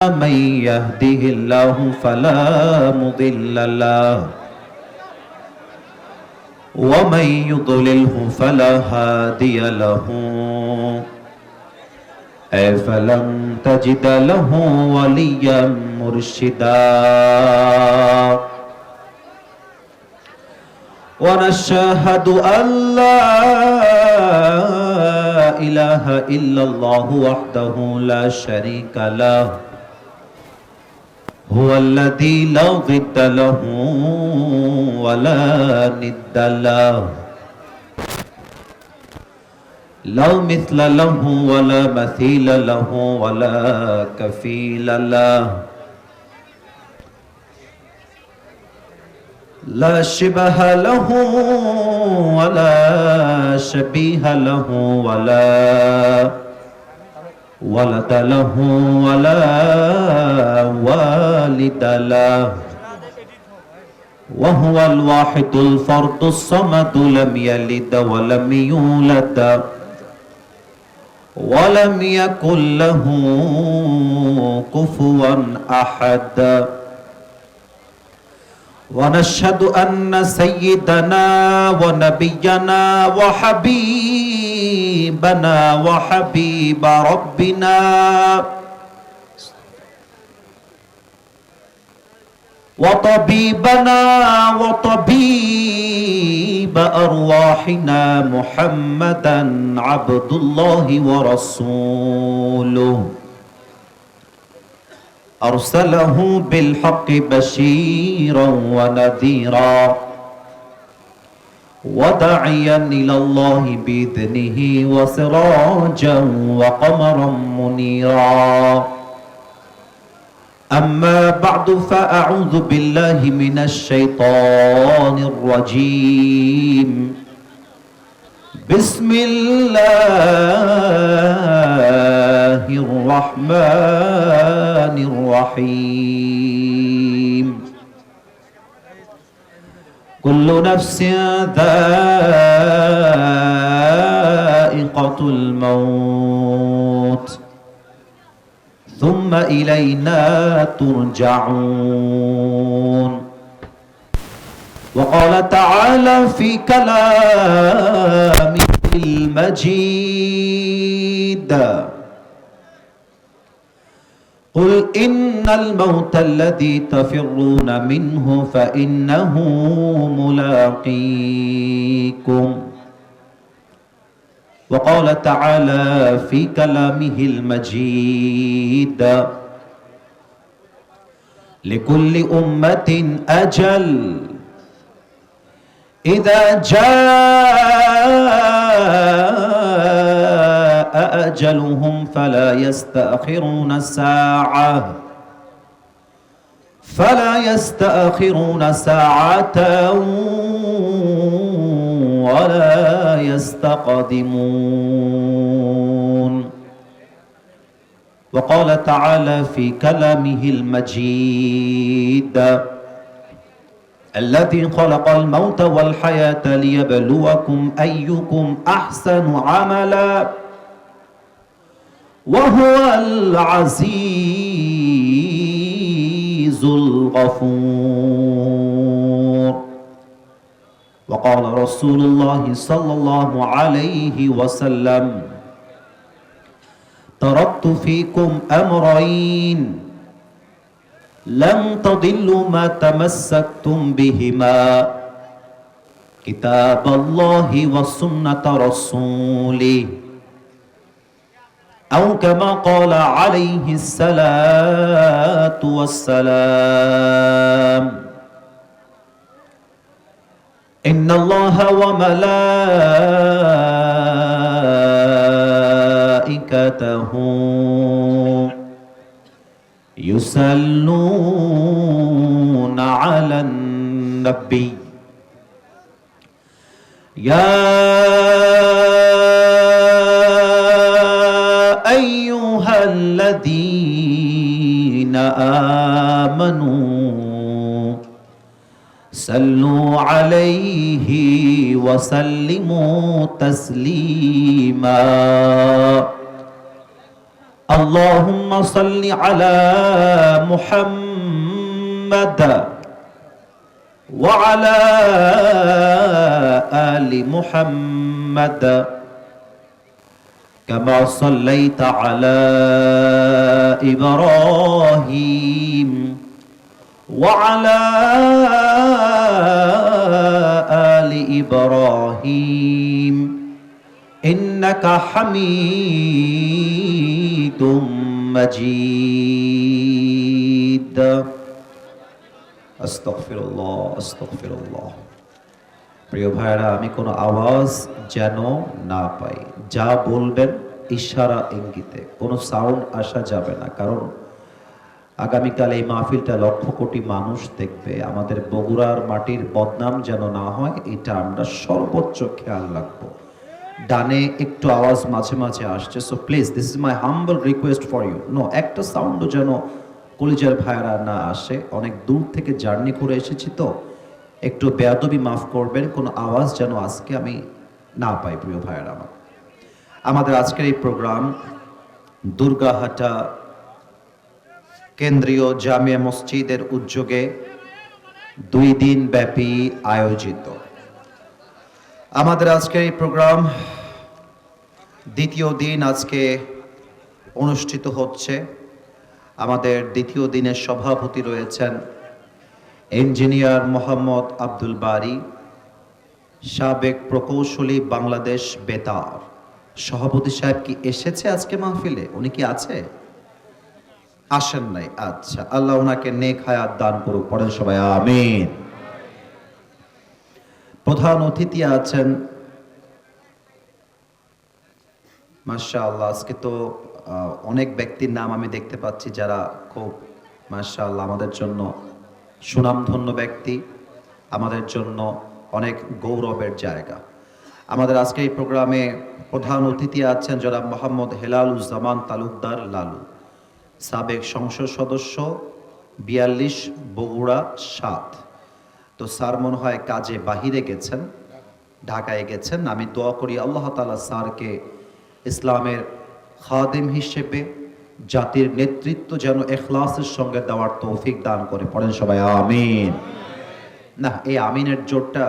من يهده الله فلا مضل له ومن يضلله فلا هادي له فلم تجد له وليا مرشدا ونشهد أن لا إله إلا الله وحده لا شريك له هو الذي لا ضد له ولا ند له لا مثل له ولا مثيل له ولا كفيل له لا شبه له ولا شبيه له ولا ولد له ولا والد له وهو الواحد الفرد الصمد لم يلد ولم يولد ولم يكن له كفوا أحد ونشهد أن سيدنا ونبينا وحبيبنا وحبيب ربنا وطبيبنا وطبيب أرواحنا محمدا عبد الله ورسوله أرسله بالحق بشيرا ونذيرا وداعيا إلى الله بإذنه وسراجا وقمرا منيرا أما بعد فأعوذ بالله من الشيطان الرجيم بسم الله الرحمن الرحيم كل نفس ذائقة الموت ثم إلينا ترجعون وقال تعالى في كلامه المجيد قل إن الموت الذي تفرون منه فإنه ملاقيكم وقال تعالى في كلامه المجيد لكل أمة أجل إذا جاء أجلهم فلا يستأخرون ساعة ولا يستقدمون وقال تعالى في كلامه المجيد الذي خلق الموت والحياة ليبلوكم أيكم أحسن عملا وهو العزيز الغفور وقال رسول الله صلى الله عليه وسلم تركت فيكم أمرين لن تضلوا ما تمسكتم بهما كتاب الله وسنة رسوله أو كما قال عليه الصلاة والسلام إن الله وملائكته يصلون على النبي يا أيها الذين آمنوا صلوا عليه وسلموا تسليما اللهم صل على محمد وعلى آل محمد كما صليت على إبراهيم وعلى آل إبراهيم إنك حميد مجيد আস্তাগফিরুল্লাহ আস্তাগফিরুল্লাহ। প্রিয় ভাইরা, আমি কোনো আওয়াজ যেন না পাই, যা বলবেন ইশারা ইঙ্গিতে, কোনো সাউন্ড আসা যাবে না, কারণ আগামীকাল এই মাহফিলটা লক্ষ কোটি মানুষ দেখবে। আমাদের বগুড়ার মাটির বদনাম যেন না হয়, এটা আমরা সর্বোচ্চ খেয়াল রাখবো। ডানে একটু আওয়াজ মাঝে মাঝে আসছে, so please this is my humble request for you, no একটা সাউন্ডও যেন কলিজার ভাইরা না আসে। অনেক দূর থেকে জার্নি করে এসেছি, তো একটু বেয়াদবি মাফ করবেন, কোনো আওয়াজ যেন আজকে আমি না পাই। প্রিয় ভাইরা আমার, আমাদের আজকের এই প্রোগ্রাম দুর্গাহাটা কেন্দ্রীয় জামিয়া মসজিদের উদ্যোগে 2 দিন ব্যাপী আয়োজিত। আমাদের আজকের এই প্রোগ্রাম দ্বিতীয় দিন আজকে অনুষ্ঠিত হচ্ছে। আমাদের দ্বিতীয় দিনের সভাপতি রয়েছেন ইঞ্জিনিয়ার মোহাম্মদ আব্দুল বারী, সাবেক প্রকৌশলী, বাংলাদেশ বেতার। সভাপতি সাহেব কি এসেছে আজকে মাহফিলে? উনি কি আছে? আসেন নাই? আচ্ছা, আল্লাহ ওনাকে নেক হায়াত দান করুক, পড়েন সবাই আমিন। প্রধান অতিথি আছেন, মাশাআল্লাহ, আজকে তো অনেক ব্যক্তির নাম আমি দেখতে পাচ্ছি যারা খুব মাশাআল্লাহ আমাদের জন্য সুনামধন্য ব্যক্তি, আমাদের জন্য অনেক গৌরবের জায়গা। আমাদের আজকে এই প্রোগ্রামে প্রধান অতিথি আছেন জনাব মোহাম্মদ হেলালুজ্জামান তালুকদার লালু, সাবেক সংসদ সদস্য, 42 বগুড়া 7। তো স্যার মনে হয় কাজে বাহিরে গেছেন, ঢাকায় গেছেন। আমি দোয়া করি আল্লাহ তাআলা স্যারকে ইসলামের খাদেম হিসেবে জাতির নেতৃত্ব যেন ইখলাসের সঙ্গে দেওয়ার তৌফিক দান করে, পড়েন সবাই আমিন। না, এই আমিনের জোরটা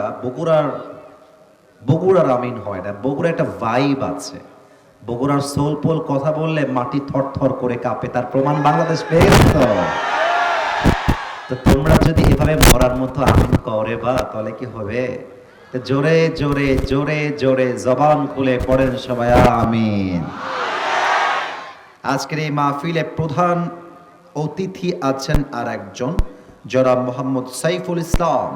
বগুড়ার আমিন হয় না, বগুড়া একটা ভাইব আছে। বগুড়ার সোলপোল কথা বললে মাটি থরথর করে কাঁপে, তার প্রমাণ বাংলাদেশ পেয়ে গেছে। তো তোমরা যদি এভাবে মরার মতো আমিন করে বা, তাহলে কি হবে? জোরে জোরে জোরে জোরে জবান খুলে পড়েন সবাই আমিন। আজকের এই মাহফিলে প্রধান অতিথি আছেন আর একজন, জনাব মোহাম্মদ সাইফুল ইসলাম,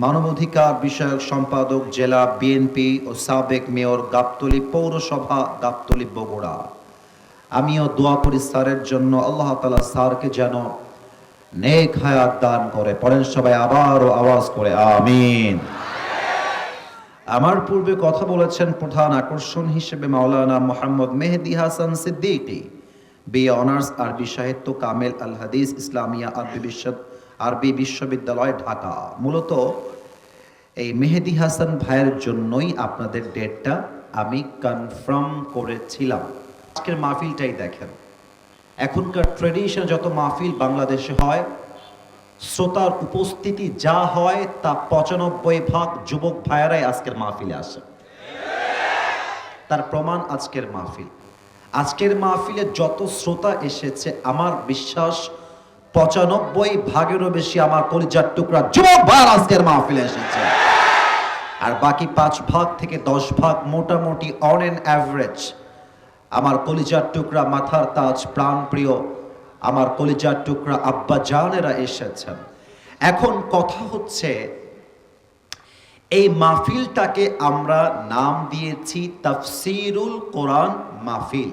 মানবাধিকার বিষয়ক সম্পাদক, জেলা বিএনপি ও সাবেক মেয়র, গাবতলী পৌরসভা, গাবতলী বগুড়া। আমিও দোয়া করি স্যারের জন্য, আল্লাহ তাআলা স্যারকে যেন নেক হায়াত দান করে, পড়েন সবাই আবারও আওয়াজ করে আমিন। আমার পূর্বে কথা বলেছেন প্রধান আকর্ষণ হিসেবে মাওলানা মোহাম্মদ মেহেদি হাসান সিদ্দিকী, বিএ অনার্স আরবি সাহিত্য, কামেল আল হাদিস ইসলামিয়া আরবি বিশ্ববিদ্যালয়, ঢাকা। মূলত এই মেহেদি হাসান ভাইয়ের জন্যই আপনাদের ডেটটা আমি কনফার্ম করেছিলাম। আজকের মাহফিলটাই দেখেন, এখনকার ট্রেডিশন যত মাহফিল বাংলাদেশে হয়, শ্রোতার উপস্থিতি যা হয় তা 95% যুবক ভাইয়ারাই আজকের মাহফিলে আসে। তার প্রমাণ আজকের মাহফিল। আজকের মাহফিলে যত শ্রোতা এসেছে, আমার বিশ্বাস 95%-এরও বেশি আমার কলিজার টুকরা যুবক ভাই আজকের মাহফিলে এসেছে। আর বাকি 5% থেকে 10% মোটামুটি অন এন অ্যাভারেজ আমার কলিজার টুকরা, মাথার তাজ, প্রাণ প্রিয় আমার কলিজার টুকরা আব্বা জানেরা এসেছেন। এখন কথা হচ্ছে, এই মাহফিলটাকে আমরা নাম দিয়েছি তাফসিরুল কোরআন মাহফিল।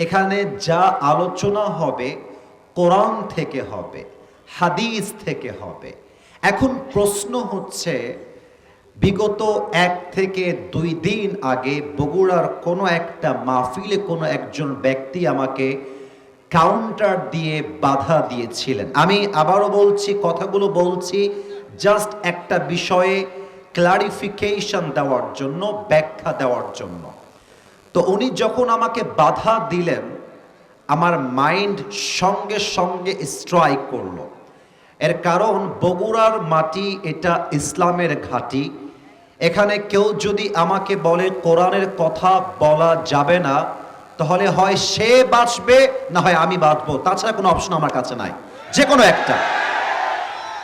এখানে যা আলোচনা হবে কোরআন থেকে হবে, হাদিস থেকে হবে। এখন প্রশ্ন হচ্ছে, বিগত 1 থেকে 2 দিন আগে বগুড়ার কোনো একটা মাহফিলে কোনো একজন ব্যক্তি আমাকে কাউন্টার দিয়ে বাধা দিয়েছিলেন। আমি আবারও বলছি, কথাগুলো বলছি জাস্ট একটা বিষয়ে ক্লারিফিকেশন দেওয়ার জন্য, ব্যাখ্যা দেওয়ার জন্য। তো উনি যখন আমাকে বাধা দিলেন, আমার মাইন্ড সঙ্গে সঙ্গে স্ট্রাইক করলো। এর কারণ বগুড়ার মাটি এটা ইসলামের ঘাঁটি। এখানে কেউ যদি আমাকে বলে কোরআনের কথা বলা যাবে না, তাহলে হয় সে বাঁচবে না হয় আমি বাঁচবো, তাছাড়া কোনো অপশন আমার কাছে নাই, যে কোনো একটা।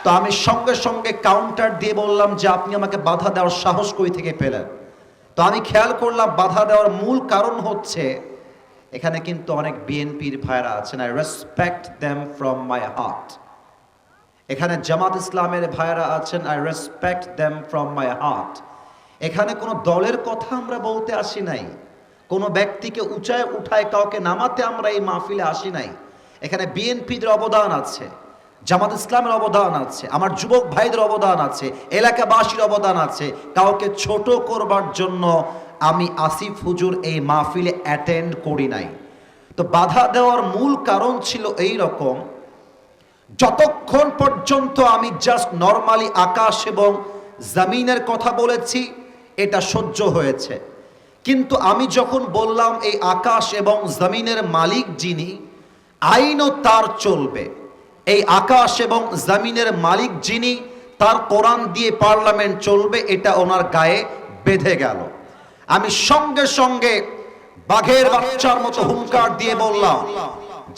তো আমি সঙ্গে সঙ্গে কাউন্টার দিয়ে বললাম যে আপনি আমাকে বাধা দেওয়ার সাহস কই থেকে পেলেন? তো আমি খেয়াল করলাম বাধা দেওয়ার মূল কারণ হচ্ছে এখানে কিন্তু অনেক বিএনপির ভাইরা আছেন, I respect them from my heart. এখানে জামাত ইসলামের ভাইরা আছেন, I respect them from my heart. এখানে কোনো দলের কথা আমরা বলতে আসি নাই, কোনো ব্যক্তিকে উঁচায় উঠায় কাউকে নামাতে আমরা এই মাহফিলে আসি নাই। এখানে বিএনপির অবদান আছে, জামাত ইসলামের অবদান আছে, আমার যুবক ভাইদের অবদান আছে, এলাকাবাসীর অবদান আছে। কাউকে ছোট করবার জন্য আমি আসিফ হুজুর এই মাহফিলে অ্যাটেন্ড করি নাই। তো বাধা দেওয়ার মূল কারণ ছিল এই রকম, যতক্ষণ পর্যন্ত আমি জাস্ট নরমালি আকাশ এবং জমিনের কথা বলেছি এটা সহ্য হয়েছে, কিন্তু আমি যখন বললাম এই আকাশ এবং জমিনের মালিক যিনি, আইনও তার চলবে, এই আকাশ এবং জমিনের মালিক যিনি, তার কোরআন দিয়ে পার্লামেন্ট চলবে, এটা ওনার গায়ে বেঁধে গেল। আমি সঙ্গে সঙ্গে বাঘের বাচ্চার মতো হুঙ্কার দিয়ে বললাম,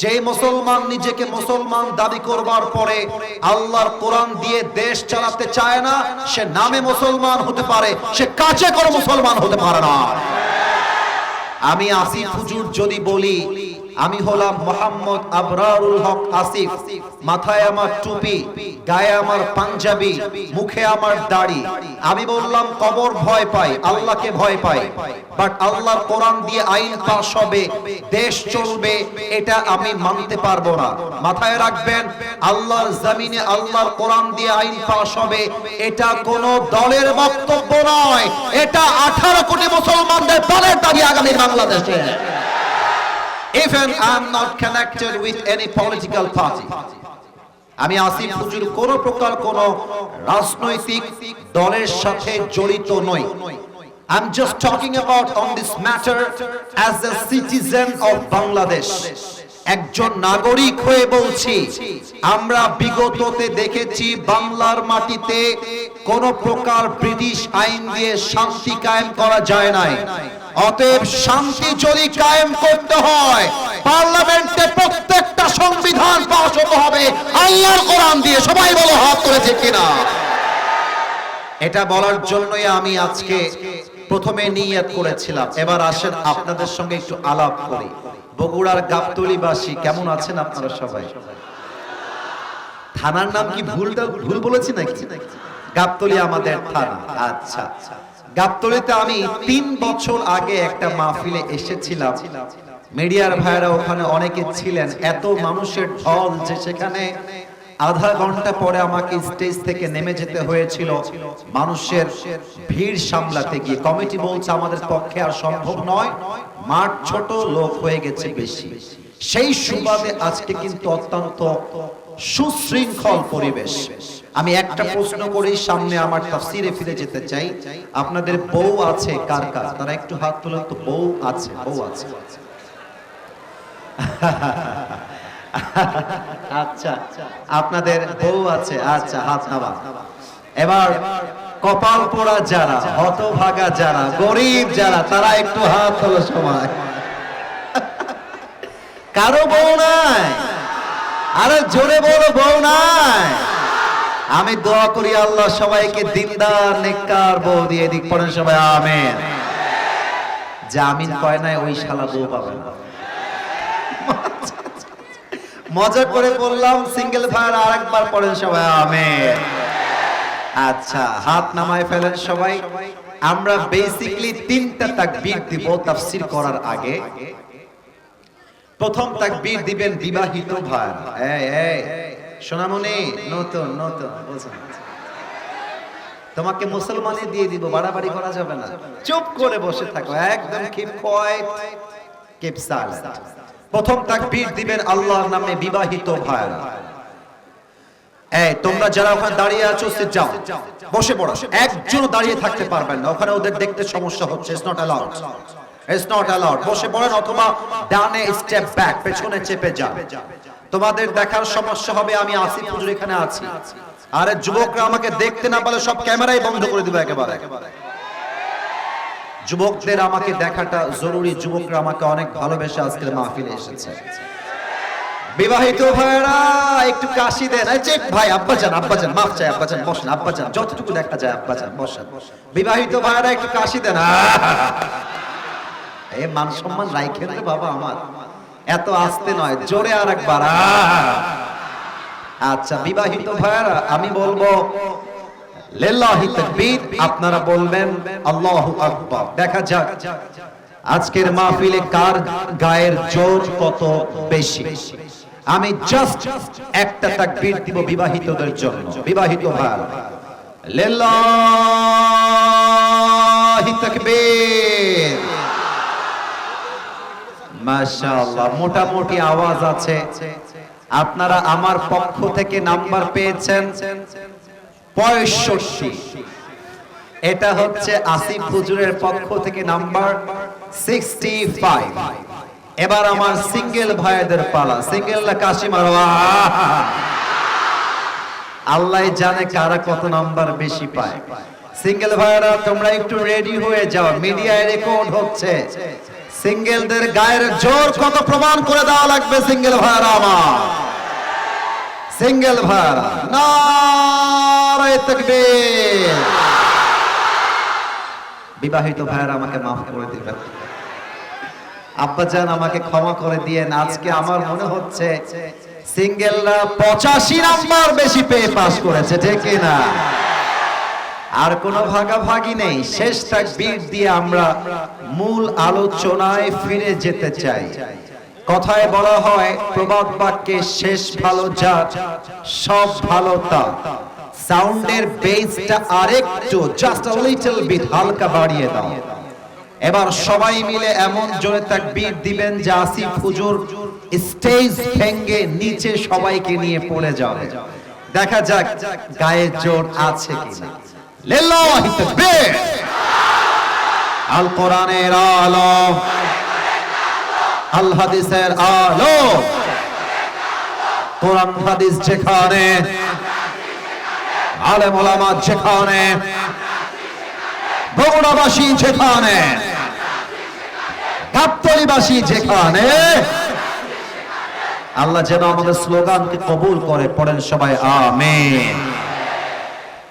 যে মুসলমান নিজেকে মুসলমান দাবি করবার পরে আল্লাহর কোরআন দিয়ে দেশ চালাতে চায় না, সে নামে মুসলমান হতে পারে, সে কাজে করে মুসলমান হতে পারে না। আমি আসিফ হুজুর যদি বলি আমি হলাম মোহাম্মদ আবরারুল হক আসিফ, মাথায় আমার টুপি, গায়ে আমার পাঞ্জাবি, মুখে আমার দাড়ি, আমি বললাম কবর ভয় পাই, আল্লাহকে ভয় পাই, বাট আল্লাহর কোরআন দিয়ে আইন পাস হবে, দেশ চলবে, এটা আমি মানতে পারবো না। মাথায় রাখবেন, আল্লাহর জমিনে আল্লাহর কোরআন দিয়ে আইন পাস হবে, এটা কোন দলের বক্তব্য নয়, এটা 18 কোটি মুসলমানদের প্রাণের দাবি আগামী বাংলাদেশে। Even I'm not connected with any political party. আমি আসিফ হুজুর কোন প্রকার কোন রাজনৈতিক দলের সাথে জড়িত নই। I'm just talking about on this matter as a citizen of Bangladesh. একজন নাগরিক হয়ে বলছি, আমরা বিগততে দেখেছি বাংলার মাটিতে কোন প্রকার ব্রিটিশ আইন দিয়ে শান্তি কায়েম করা যায় নাই। অতএব শান্তি যদি কায়েম করতে হয়, পার্লামেন্টে প্রত্যেকটা সংবিধান পাস হতে হবে আল্লাহর কোরআন দিয়ে। সবাই বলো হাত তুলেছে কিনা? এটা বলার জন্যই আমি আজকে প্রথমে নিয়ত করেছিলাম। এবার আসেন আপনাদের সঙ্গে একটু আলাপ করি। বগুড়ার গাবতলীবাসী কেমন আছেন আপনারা সবাই? থানার নাম কি ভুল বলেছি নাকি? গাবতলী আমাদের থানা। আচ্ছা, গাবতলীতে আমি 3 বছর আগে একটা মাহফিলে এসেছিলাম। মিডিয়ার ভাইরা ওখানে অনেকে ছিলেন, এত মানুষের ঢল যে সেখানে আধা ঘন্টা পরে আমাকে স্টেজ থেকে নেমে যেতে হয়েছিল মানুষের ভিড় সামলাতে গিয়ে। কমিটি বলছে আমাদের পক্ষে আর সম্ভব নয়, মাঠ ছোট, লোক হয়ে গেছে বেশি। সেই সুবাদে আজকে কিন্তু অত্যন্ত সুশৃঙ্খল পরিবেশ। আমি একটা প্রশ্ন করেই সামনে আমার তাফসিরে ফিরে যেতে চাই। আপনাদের বউ আছে কার কার? তারা একটু হাত তুলেন তো। বউ আছে? বউ আছে? আচ্ছা, আপনাদের বউ আছে, আচ্ছা হাত নামা। এবার কপাল পোড়া যারা, হতভাগা যারা, গরিব যারা, তারা একটু হাত তোলো সবাই। কারো বউ নাই? আরে জোরে বলো বউ নাই। আমি দোয়া করি আল্লাহ সবাইকে দিনদার নেককার বউ দিয়ে দিক। পড়েন সবাই আমিন। যে আমিন কয় নাই ওই শালা বউ পাবে না। মজা করে বললাম, সিঙ্গেল ভাইয়ার আরেকবার পড়েন সবাই আমিন। আচ্ছা, হাত নামায় ফেলেন সবাই। আমরা বেসিক্যালি 3টা তাকবীর দিব তাফসীর করার আগে। প্রথম তাকবীর দিবেন বিবাহিত ভাইরা। এই সোনামণি, নতুন নতুন তোমাকে মুসলমানি দিয়ে দিব, বাড়াবাড়ি করা যাবে না, চুপ করে বসে থাকো, একদম কিপ কোয়াইট, কিপ সাইলেন্ট। প্রথম তাকবীর দিবেন আল্লাহর নামে বিবাহিত ভাইরা। এই তোমরা যারা ওখানে দাঁড়িয়ে আছো সিট যাও, বসে পড়ো। একজন দাঁড়িয়ে থাকতে পারবেন না, ওখানে ওদের দেখতে সমস্যা হচ্ছে, it's not allowed. It's not allowed. বসে পড়েন অথবা ডানে স্টেপ ব্যাক, পেছনে চেপে যান। তোমাদের দেখার সমস্যা হবে আমি আসিফ হুজুর এখানে আছি। আরে যুবকরা আমাকে দেখতে না পেলে সব ক্যামেরাই বন্ধ করে দিবে একেবারে। যুবকদের আমাকে দেখাটা জরুরি। যুবকরা আমাকে অনেক ভালোবেসে আজকের মাহফিলে এসেছে। বিবাহিত ভাইরা একটু কাশি দেন। এই চেক ভাই, আব্বাজান মাফ চাই, আব্বাজান বসেন, আব্বাজান যতটুকু দেখা যায় আব্বাজান বসেন। বিবাহিত ভাইরা একটু কাশি দেন। এ মান সম্মান রাইখেন রে বাবা আমার, এত আস্তে নয়, জোরে আর একবার। আচ্ছা বিবাহিত ভাইরা আমি বলবো লিল্লাহি তাকবীর, আপনারা বলবেন আল্লাহু আকবার। দেখা যাক আজকের মাহফিলে কার গায়ের জোর কত বেশি। আমি জাস্ট একটা তাকবীর দিব বিবাহিতদের জন্য। বিবাহিত ভাইরা লিল্লাহি তাকবীর। মাশাআল্লাহ, মোটামুটি আওয়াজ আছে। আপনারা আমার পক্ষ থেকে নাম্বার পেয়েছেন 65। এটা হচ্ছে আসিফ হুজুরের পক্ষ থেকে নাম্বার 65। এবার আমার সিঙ্গেল ভাইদের পালা। সিঙ্গেলরা কাশি মারো। আল্লাহ জানে কারা কত নাম্বার বেশি পায়। সিঙ্গেল ভাইরা তোমরা একটু রেডি হয়ে যাও, মিডিয়ায় রেকর্ড হচ্ছে। সিঙ্গেলদের গায়ের জোর কত প্রমাণ করে দেওয়া লাগবে সিঙ্গেল ভাইরা আমার। সিঙ্গেল ভাইরা নারায়ে তাকবীর। বিবাহিত ভাইরা আমাকে মাফ করে দিবেন, আব্বাজান আমাকে ক্ষমা করে দিয়েন। আজকে আমার মনে হচ্ছে সিঙ্গেলরা 85 নাম্বার বেশি পেয়ে পাস করেছে, ঠিক না? আর কোনো ভাগাভাগি নেই। শেষ তাকবীর দিয়ে আমরা মূল আলোচনায় ফিরে যেতে চাই। কথায় বলা হয় প্রবাদ বাক্যে শেষ ভালো যার সব ভালো তার। সাউন্ডের বেসটা আরেকটু জাস্ট আ লিটল বিট হালকা বাড়িয়ে দাও। এবার সবাই মিলে এমন জোরে তাকবীর দিবেন যে আসিফ হুজুর স্টেজ ভেঙে নিচে সবাইকে নিয়ে পড়ে যাবে। দেখা যাক গায়ে জোর আছে কিনা। লিল্লাহি তাকবীর। আল কোরআনের আলো, আল হাদিসের আলো। কোরআন হাদিস যেখানে, আলেম ওলামা যেখানে, বগুড়াবাসী যেখানে, গাবতলীবাসী যেখানে, আল্লাহ যেন আমাদের স্লোগানকে কবুল করে। পড়েন সবাই আমিন।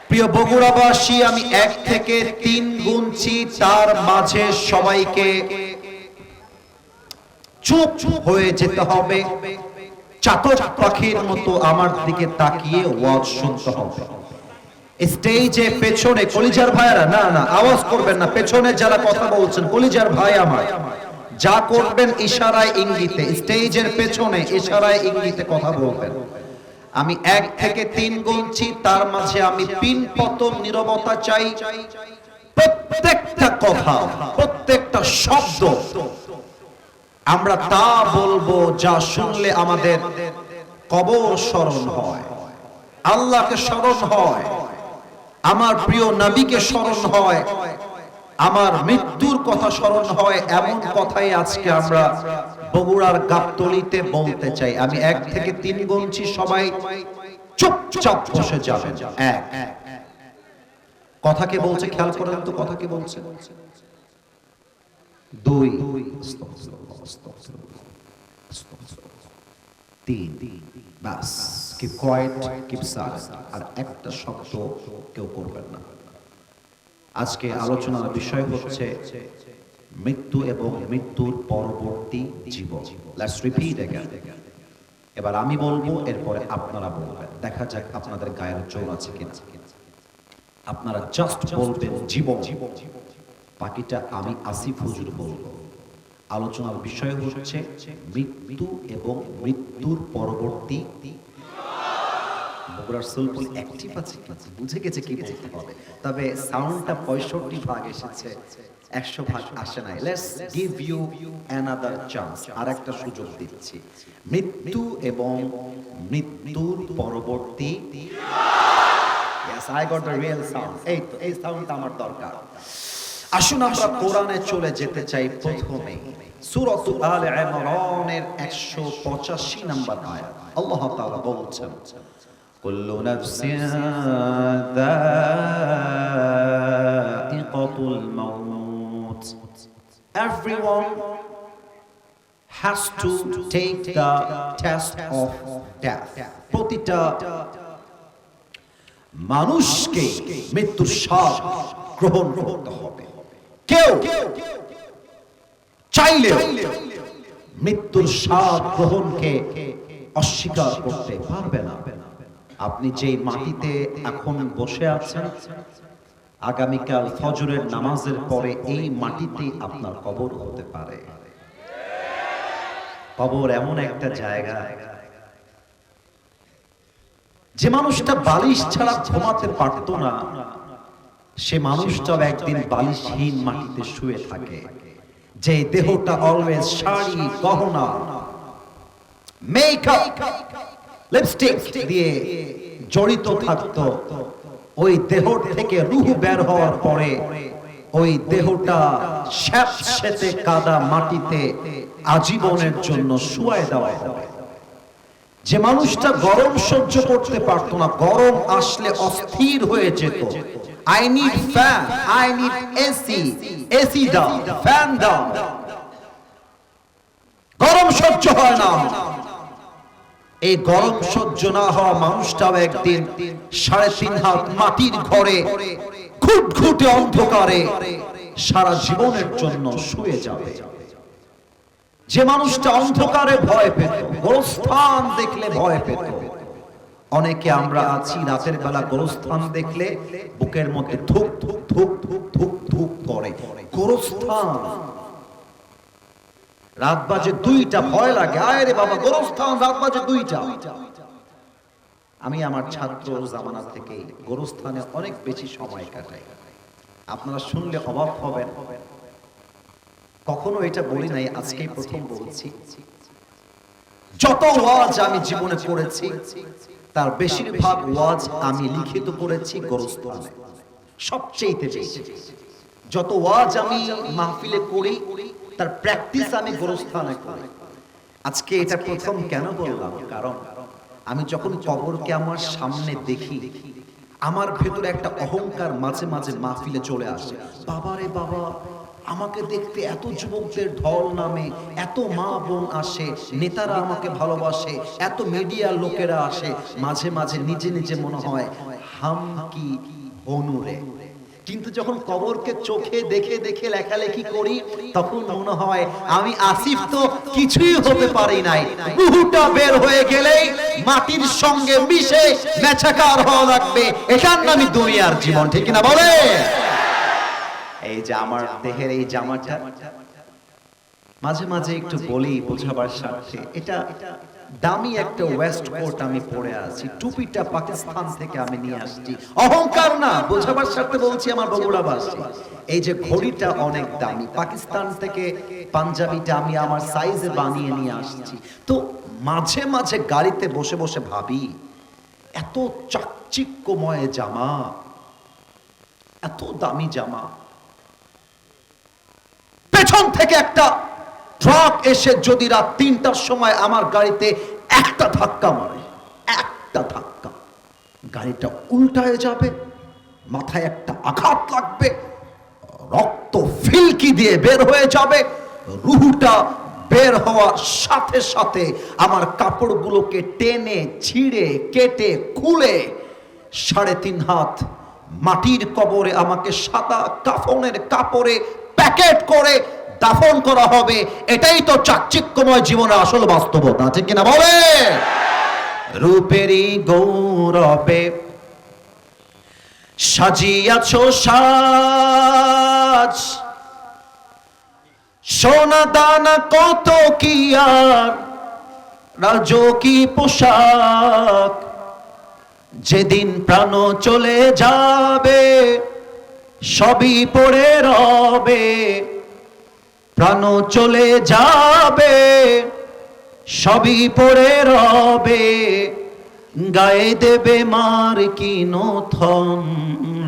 প্রিয় বগুড়াবাসী, আমি 1 থেকে 3 গুনছি, তার মাঝে সবাইকে চুপ হয়ে যেতে হবে। চাতক পাখির মতো আমার দিকে তাকিয়ে ওয়াজ শুনতে হবে। স্টেজে পেছনে কলিজার ভাইরা না না আওয়াজ করবেন না। পেছনে যারা কথা বলছেন কলিজার ভাই আমার, যা করবেন ইশারায় ইঙ্গিতে। স্টেজের পেছনে ইশারায় ইঙ্গিতে কথা বলবেন। আমি 1 থেকে 3 গুনছি, তার মাঝে আমি 3 পতন নীরবতা চাই। প্রত্যেকটা কথা, প্রত্যেকটা শব্দ আমরা তা বলবো যা শুনলে আমাদের কবর স্মরণ হয়, আল্লাহকে স্মরণ হয়, আমার প্রিয় নবীকে স্মরণ হয়, আমার মৃত্যুর কথা স্মরণ হয়। এমন কথাই আজকে আমরা বগুড়ার গাবতলীতে বলতে চাই। আমি 1 থেকে 3 গুনছি, সবাই চুপচাপ বসে যাবেন। 1, কথা কে বলছে খেয়াল করেন তো, কথা কে বলছে। 2, 3, বাস। Keep quiet, keep silent. আর একটা শব্দ কেউ করবেন না। আজকে আলোচনার বিষয় হচ্ছে মৃত্যু এবং মৃত্যুর পরবর্তী জীবন। Let's repeat again. এবার আমি বলবো, এরপরে আপনারা বলবেন। দেখা যাক আপনাদের গায়ের জোর আছে কিনা। আপনারা জাস্ট বলবেন জীবন, বাকিটা আমি আসিফ হুজুর বলবো। আলোচনার বিষয় হচ্ছে মৃত্যু এবং মৃত্যুর পরবর্তী। বগুড়ার সুলপুল অ্যাক্টিভ আছে, বুঝে গেছে কি বলতে হবে। তবে সাউন্ডটা 65 ভাগ এসেছে, 100 ভাগ আসে নাই। Let's give you another chance. আরেকটা সুযোগ দিচ্ছি। মৃত্যু এবং মৃত্যুর পরবর্তী। Yes, I got the real sound. এই তো, এই সাউন্ডটা আমার দরকার। আসুন আমরা কোরআনে চলে যেতে চাই। প্রথমে সূরাত আলে ইমরানের 185 নম্বর আয়াত। আল্লাহ তাআলা বলছেন, কুল্লু নাফসিন যায়িকাতুল মাউত, everyone has to take the test of death. প্রতিটা মানুষকে মৃত্যুর স্বাদ গ্রহণ করতে হবে। কেউ চাইলে মৃত্যুর স্বাদ গ্রহণকে অস্বীকার করতে পারবে না। আপনি যে মাটিতে এখন বসে আছেন, আগামীকাল ফজরের নামাজের পরে এই মাটিতে আপনার কবর হতে পারে। কবর এমন একটা জায়গা, যে মানুষটা বালিশ ছাড়া ঘুমাতে পারত না, সে মানুষটাও একদিন বালিশহীন মাটিতে শুয়ে থাকে। যে দেহটা অলওয়েজ শাড়ি, গহনা, মেকআপ, লিপস্টিক দিয়ে জড়িত থাকত, ওই দেহ থেকে রূহ বের হওয়ার পরে ওই দেহটা স্যাঁতসেঁতে কাদা মাটিতে আজীবনের জন্য শুয়ায় দেওয়া হবে। যে মানুষটা গরম সহ্য করতে পারত না, গরম আসলে অস্থির হয়ে যেত, I need fan, I need AC, AC দাও, ফ্যান দাও, গরম সহ্য হয় না। এই গরম সহ্য না হওয়া মানুষটাও একদিন 3.5 হাত মাটির ঘরে ঘুটঘুটে অন্ধকারে সারা জীবনের জন্য শুয়ে যাবে। যে মানুষটা অন্ধকারে ভয় পেত, গোরস্থান দেখলে ভয় পেত, অনেকে আমরা আছি রাতের বেলা গোরস্থান দেখলে বুকের মধ্যে ধুক ধুক ধুক ধুক ধুক ধুক করে। গোরস্থান রাত বাজে 2টা, ভয় লাগে, আয় রে বাবা গোরস্থান, রাত বাজে 2টা। আমি আমার ছাত্র জামানা থেকে গোরস্থানে অনেক বেশি সময় কাটাই। আপনারা শুনলে অবাক হবেন, কখনো এটা বলি নাই, আজকেই প্রথম বলছি। যত ওয়াজ আমি জীবনে করেছি তার বেশিরভাগ ওয়াজ আমি লিখিত করেছি গোরস্থানে, সবচেয়ে বেশি। যত ওয়াজ আমি মাহফিলে করি তার প্র্যাকটিস আমি গোরস্থানে করি। আজকে এটা প্রথম কেন বললাম, কারণ আমি যখন কবরকে আমার সামনে দেখি, আমার ভেতরে একটা অহংকার মাঝে মাঝে মাহফিলে চলে আসে। বাবারে বাবা, আমাকে দেখতে এত যুবকদের ঢল নামে, এত মা বোন আসে, নেতারা আমাকে ভালোবাসে, এত মিডিয়ার লোকেরা আসে, মাঝে মাঝে নিজে নিজে মনে হয় হাম কি হনুরে। কিন্তু যখন কবরকে চোখে দেখে দেখে লেখালেখি করি, তখন মনে হয় আমি আসিফ তো কিছুই হতে পারি নাই। রূহটা বের হয়ে গেলেই মাটির সঙ্গে মিশে মেছাকার হওয়া লাগবে। এটার নামই দুনিয়ার জীবন, ঠিক না বলে? এই যে আমার দেহের এই জামাটা মাঝে মাঝে একটু বলি বোঝাবার স্বার্থে, এটা দামি একটা ওয়েস্ট কোট আমি পরে আছি, টুপিটা পাকিস্তান থেকে আমি নিয়ে আসছি, অহংকার না, বোঝাবার স্বার্থে বলছি আমার বগুড়াবাসী। এই যে ঘড়িটা অনেক দামি, পাকিস্তান থেকে পাঞ্জাবিটা আমি আমার সাইজে বানিয়ে নিয়ে আসছি। তো মাঝে মাঝে গাড়িতে বসে বসে ভাবি, এত চাকচিক্যময় জামা, এত দামি জামা, পেছন থেকে একটা ট্রাক এসে যদি রাত 3টার সময় আমার গাড়িতে একটা ধাক্কা মারে, একটা ধাক্কা, গাড়িটা উল্টায় যাবে, মাথায় একটা আঘাত লাগবে, রক্ত ফিলকি দিয়ে বের হয়ে যাবে, রুহটা বের হওয়ার সাথে সাথে আমার কাপড়গুলোকে টেনে ছিঁড়ে কেটে খুলে 3.5 হাত মাটির কবরে আমাকে সাদা কাফনের কাপড়ে প্যাকেট করে দাফন করা হবে। এটাই তো চাকচিক্যময় জীবনের আসল বাস্তবতা, ঠিক কিনা বলে? রূপেরই গৌরবে সাজিয়াছো সাজ, সোনা দানা কত কি আর রাজকী পোশাক, যেদিন প্রাণ চলে যাবে সবই পড়ে রবে, প্রাণ চলে যাবে সবই পড়ে রবে, গায়ে দেবে মার কি নথন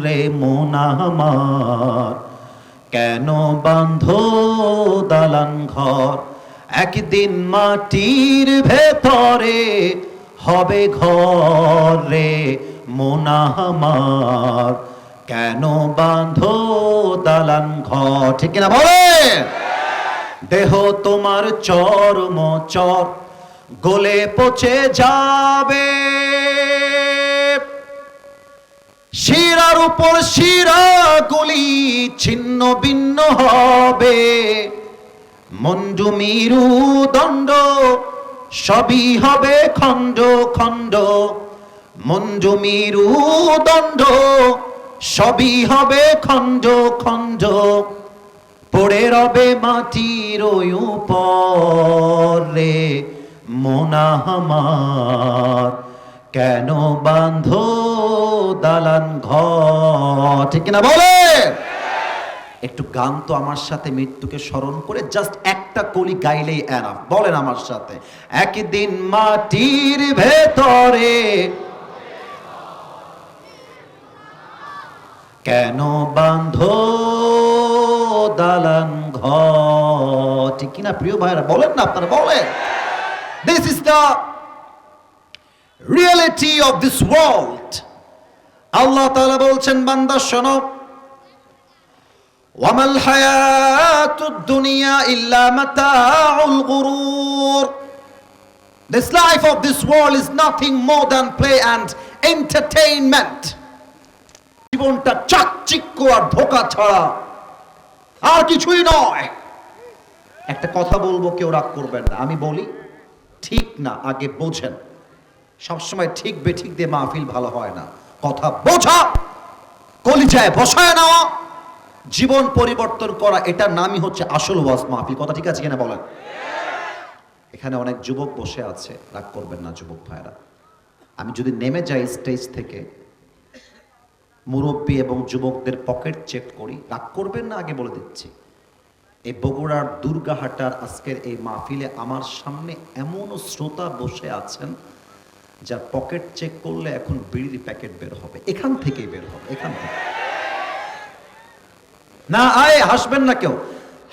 রে মন আমার, কেন বাঁধো দালান ঘর, একদিন মাটির ভেতরে হবে ঘর রে মোনা আমার। কেন বাঁধো দালান ঘর, ঠিক কিনা বলে? দেহ তোমার চর্ম চর গলে পচে যাবে, শিরার উপর শিরা গুলি ছিন্ন ভিন্ন হবে, মন্ডু মিরু দণ্ড সবই হবে খণ্ড খণ্ড, মন্ডু মিরু দণ্ড সবই হবে খণ্ড খণ্ড, পড়ে রবে মাটির উপরে মোনা আমার। কেন বাঁধো দালান ঘর, ঠিক কিনা বলে? একটু গান তো আমার সাথে মৃত্যুকে স্মরণ করে জাস্ট একটা কলি গাইলেই এনাফ। বলেন আমার সাথে, একদিন মাটির ভেতরে কেন বাঁধো দালান ঘর, ঠিক কিনা প্রিয় ভাইরা? বলেন না আপনারা, বলেন। This is the reality of this world. আল্লাহ তাআলা বলছেন, বান্দা শোনো, ওয়ামাল হায়াতুদ দুনিয়া ইল্লা মাতাউল গুরুর। This life of this world is nothing more than play and entertainment. জীবনটা চাকচিক্য আর ধোঁকা ছাড়া আর কিছুই নয়। একটা কথা বলবো, কেউ রাগ করবেন না, আমি বলি ঠিক না আগে বোঝেন। সবসময় ঠিক বেঠিক দিয়ে মাহফিল ভালো হয় না, কথা বোঝা, কলিজায় বসায় নেওয়া, জীবন পরিবর্তন করা, এটার নামই হচ্ছে আসল ওয়াজ মাহফিল। কথা ঠিক আছে কিনা বলেন? এখানে অনেক যুবক বসে আছে, রাগ করবেন না যুবক ভাইরা। আমি যদি নেমে যাই স্টেজ থেকে, মুরব্বী এবং যুবকদের পকেট চেক করি, রাগ করবেন না আগে বলে দিচ্ছি। এই বগুড়ার দুর্গাহাটার আজকের এই মাহফিলে আমার সামনে এমনও শ্রোতা বসে আছেন যার পকেট চেক করলে এখন বিড়ির প্যাকেট বের হবে, এখান থেকেই বের হবে, এখান থেকে না। আয় হাসবেন না কেউ,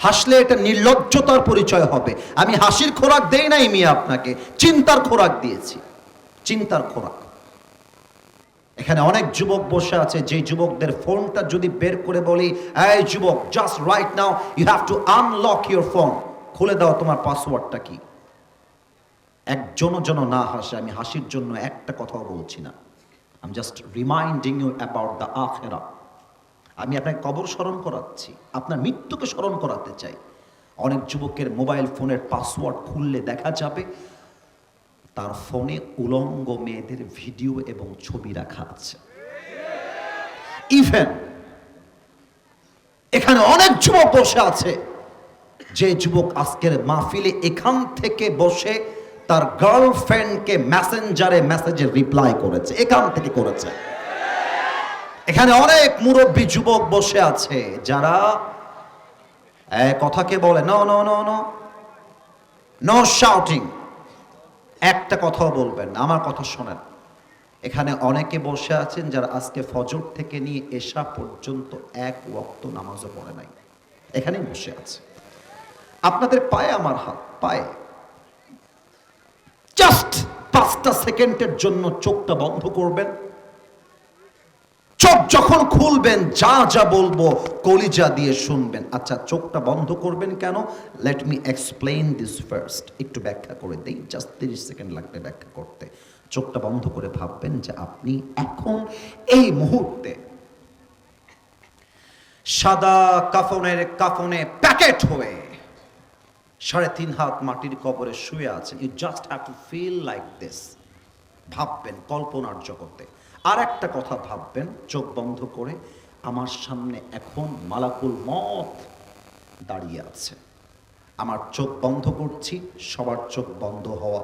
হাসলে এটা নির্লজ্জতার পরিচয় হবে। আমি হাসির খোরাক দেই নাই মিয়া, আপনাকে চিন্তার খোরাক দিয়েছি, চিন্তার খোরাক। এখানে অনেক যুবক বসে আছে, যে যুবকদের ফোনটা যদি বের করে বলি, এই যুবক, just right now you have to unlock your phone, খুলে দাও তোমার পাসওয়ার্ডটা কি, একজনও যেন না হাসে। আমি হাসির জন্য একটা কথাও বলছি না, I am just reminding you about the আখিরা। আমি আপনাকে কবর স্মরণ করাচ্ছি, আপনার মৃত্যুকে স্মরণ করাতে চাই। অনেক যুবকের মোবাইল ফোনের পাসওয়ার্ড খুললে দেখা যাবে তার ফোনে উলঙ্গ মেয়েদের ভিডিও এবং ছবি রাখা আছে। ইভেন এখানে অনেক যুবক বসে আছে, যে যুবক আজকের মাহফিলে এখান থেকে বসে তার গার্লফ্রেন্ডকে মেসেঞ্জারে মেসেজে রিপ্লাই করেছে, এখান থেকে করেছে। এখানে অনেক মুরব্বী যুবক বসে আছে যারা কথাকে বলে no no no no no shouting, একটা কথাও বলবেন না, আমার কথা শোনেন। এখানে অনেকে বসে আছেন যারা আজকে ফজর থেকে নিয়ে এশা পর্যন্ত এক ওয়াক্ত নামাজও পড়ে নাই, এখানেই বসে আছে। আপনাদের পায়ে আমার হাত, পায়ে জাস্ট 5টা সেকেন্ডের জন্য চোখটা বন্ধ করবেন। চোখ যখন খুলবেন যা যা বলবো কলিজা দিয়ে শুনবেন। আচ্ছা, চোখটা বন্ধ করবেন কেন? Let me explain this first. একটু ব্যাখ্যা করে দেই, জাস্ট 30 সেকেন্ড লাগবে ব্যাখ্যা করতে। চোখটা বন্ধ করে ভাববেন যে আপনি এখন এই মুহূর্তে সাদা কাফনে প্যাকেট হয়ে 3.5 হাত মাটির কবরে শুয়ে আছেন। You just have to feel like this. ভাববেন কল্পনার জগতে। আর একটা কথা ভাববেন চোখ বন্ধ করে, আমার সামনে এখন মালাকুল মত দাঁড়িয়ে আছে। আমার চোখ বন্ধ করছি, সবার চোখ বন্ধ হওয়া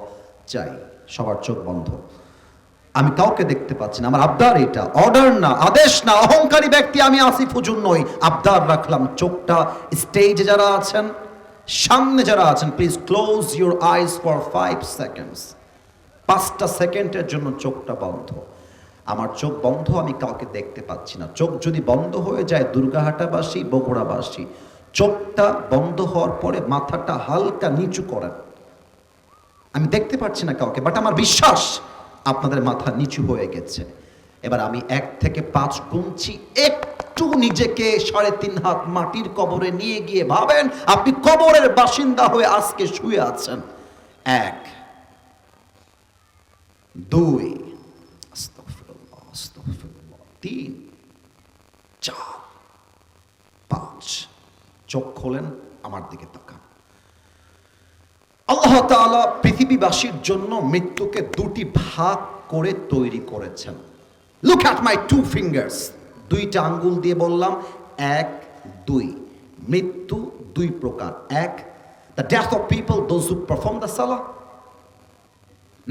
চাই, সবার চোখ বন্ধ। আমি কাউকে দেখতে পাচ্ছি না, আমার আবদার এটা, অর্ডার না, আদেশ না। অহংকারী ব্যক্তি আমি, আসিফ হুজুর নই। আবদার রাখলাম চোখটা, স্টেজে যারা আছেন, সামনে যারা আছেন, please close your eyes for 5 seconds. 5টা সেকেন্ডের জন্য চোখটা বন্ধ। আমার চোখ বন্ধ, আমি কাউকে দেখতে পাচ্ছি না। চোখ যদি বন্ধ হয়ে যায়, দুর্গাহাটাবাসী, বগুড়াবাসী, চোখটা বন্ধ হওয়ার পরে মাথাটা হালকা নিচু করেন। আমি দেখতে পাচ্ছি না কাউকে, বাট আমার বিশ্বাস আপনাদের মাথা নিচু হয়ে গেছে। এবার আমি 1 থেকে 5 গুনছি, একটু নিজেকে 3.5 হাত মাটির কবরে নিয়ে গিয়ে ভাবেন আপনি কবরের বাসিন্দা হয়ে আজকে শুয়ে আছেন। 1, 2, আস্তাগফিরুল্লাহ, আস্তাগফিরুল্লাহ, 3, 4, 5। চোখ খোলেন, আমার দিকে তাকান। আল্লাহ তাআলা পৃথিবীবাসীর জন্য মৃত্যুকে 2টি ভাগ করে তৈরি করেছেন। Look at my 2 fingers. 2টা আঙ্গুল দিয়ে বললাম 1, 2। মৃত্যু 2 প্রকার। 1, the death of people those who perform the salah.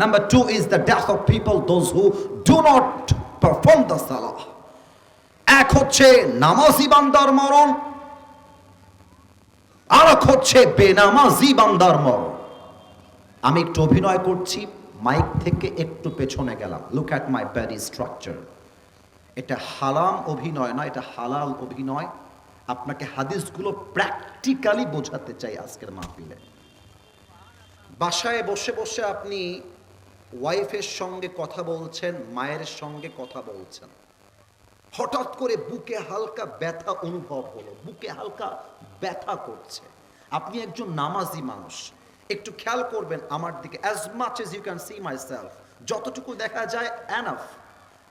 Number 2 is the death of people those who do not perform the salah. এক হচ্ছে নামাজি বান্দার মরণ, আর এক হচ্ছে বেনামাজি বান্দার মরণ। আমি একটু অভিনয় করছি, মাইক থেকে একটু পেছনে গেলাম। Look at my body structure. এটা হারাম অভিনয় না, এটা হালাল অভিনয়। আপনাকে হাদিসগুলো প্র্যাকটিক্যালি বোঝাতে চাই আজকের মাহফিলে। বাসায় বসে বসে আপনি ওয়াইফের সঙ্গে কথা বলছেন, মায়ের সঙ্গে কথা বলছেন, হঠাৎ করে বুকে হালকা ব্যথা অনুভব হলো, বুকে হালকা ব্যথা করছে। আপনি একজন নামাজি মানুষ, একটু খেয়াল করবেন আমার দিকে। As much as you can see myself, যতটুকু দেখা যায় এনাফ।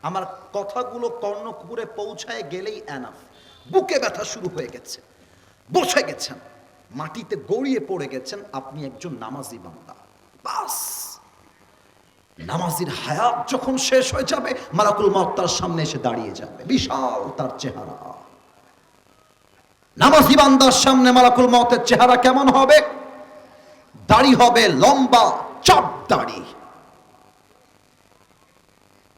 আমার কথাগুলো কর্ণকুপুরে পৌঁছায় গেলেই এনাফ। বুকে ব্যথা শুরু হয়ে গেছে, বসে গেছেন, মাটিতে গড়িয়ে পড়ে গেছেন। আপনি একজন নামাজি বান্দা। বাস, নামাজির হায়াত যখন শেষ হয়ে যাবে, মালাকুল মউত তার সামনে এসে দাঁড়িয়ে যাবে। বিশাল তার চেহারা। নামাজি বান্দার সামনে মালাকুল মউতের চেহারা কেমন হবে? দাড়ি হবে লম্বা, চাপ দাড়ি।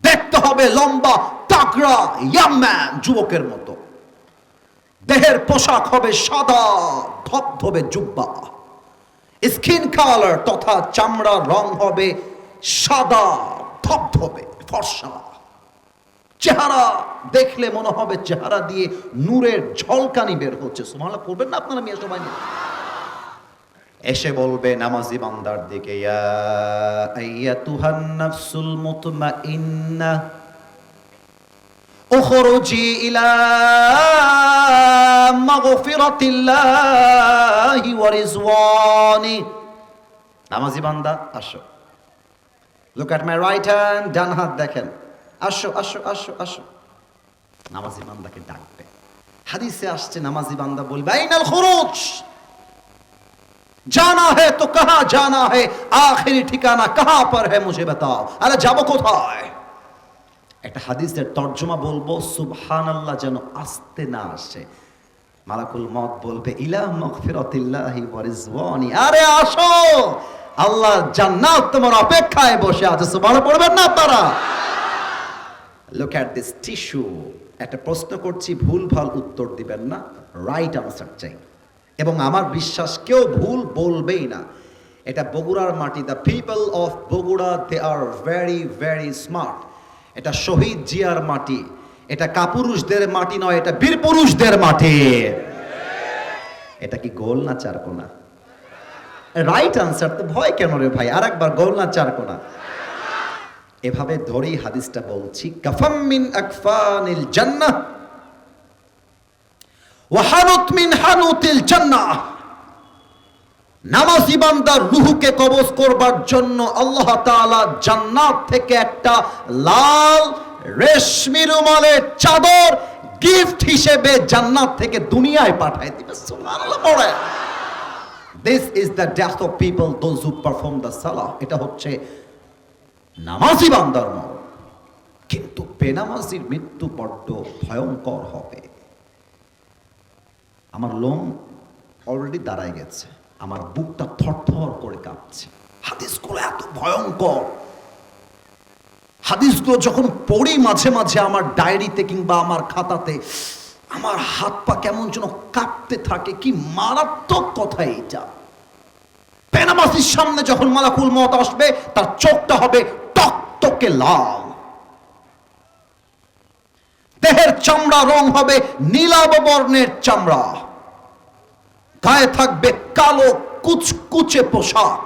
দেখতে হবে লম্বা, তাগড়া, ইয়াং ম্যান, যুবকের মতো। দেহের পোশাক হবে সাদা ধবধবে জুব্বা। স্কিন কালার তথা চামড়ার রং হবে সাদা ধবধবে ফর্সা। চেহারা দেখলে মনে হবে চেহারা দিয়ে নূরের ঝলকানি বের হচ্ছে। সুবহানাল্লাহ পড়বেন না আপনারা মিয়া সবাই? এসে বলবে নামাজি বান্দার দিকে, ইয়া আইয়াতুহান নাফসুল মুতমাইন্নাহ উখরুজি ইলা মাগফিরাতিল্লাহি ওয়া রিজওয়ানি। নামাজি বান্দা আসো। Look at my right hand, ডান হাত দেখেন। আসো আসো আসো আসো। নামাজি বান্দাকে ডাকবে। হাদিসে আসছে নামাজি বান্দা বলবে, আইনাল খুরুজ, জানা है तो कहां जाना है, आखिरी ठिकाना कहां पर है मुझे बताओ। আরে যাব কোথায়? একটা হাদিসের তরজমা বলবো, সুবহানাল্লাহ যেন আসতে না আসে। মালাকুল মউত বলবে, ইলা মাগফিরাতিল্লাহি ওয়া রিজওয়ানি। আরে আসো, আল্লাহ জান্নাত তোমার অপেক্ষায় বসে আছে। সুবহানাল্লাহ পড়বেন না আপনারা? Look at this tissue. একটা প্রশ্ন করছি, ভুল ভাল উত্তর দিবেন না, রাইট আনসার চাই। এবং আমার বিশ্বাস কেউ ভুল বলবেই না। এটা বগুড়ার মাটি। The people of Bogura, they are very very smart. এটা শহীদ জিয়ার মাটি। এটা কাপুরুষদের মাটি নয়, এটা বীর পুরুষদের মাটি। এটা কি গোল না চারকোনা? Right answer. তো ভয় কেন রে ভাই? আর একবার, গোল না চারকোনা? এভাবে ধরেই হাদিসটা বলছি। কাফাম মিন আকফানিল জান্নাহ ওয়া হানুত মিন হানুতিল জান্নাহ। নামাজি বান্দার রূহকে কবজ করবার জন্য আল্লাহ তাআলা জান্নাত থেকে একটা লাল রেশমি রুমালের চাদর গিফট হিসেবে জান্নাত থেকে দুনিয়ায় পাঠায় দিবে। সুবহানাল্লাহ পড়ে। This is the death of people those who perform the salah. এটা হচ্ছে নামাজি বান্দার মরণ। কিন্তু বেনামাজির মৃত্যু বড্ড ভয়ঙ্কর হবে। আমার লোম অলরেডি দাঁড়ায় গেছে, আমার বুকটা থরথর করে কাঁপছে। হাদিসগুলো এত ভয়ঙ্কর। হাদিসগুলো যখন পড়ি মাঝে মাঝে আমার ডায়েরিতে কিংবা আমার খাতাতে, আমার হাত পা কেমন যেন কাঁপতে থাকে। কি মারাত্মক কথা এইটা! বেনামাজির সামনে যখন মালাকুল মউত আসবে, তার চোখটা হবে টকটকে লাল। দেহের চামড়া রং হবে নীলাভ বর্ণের চামড়া, গায়ে থাকবে কালো কুচকুচে পোশাক,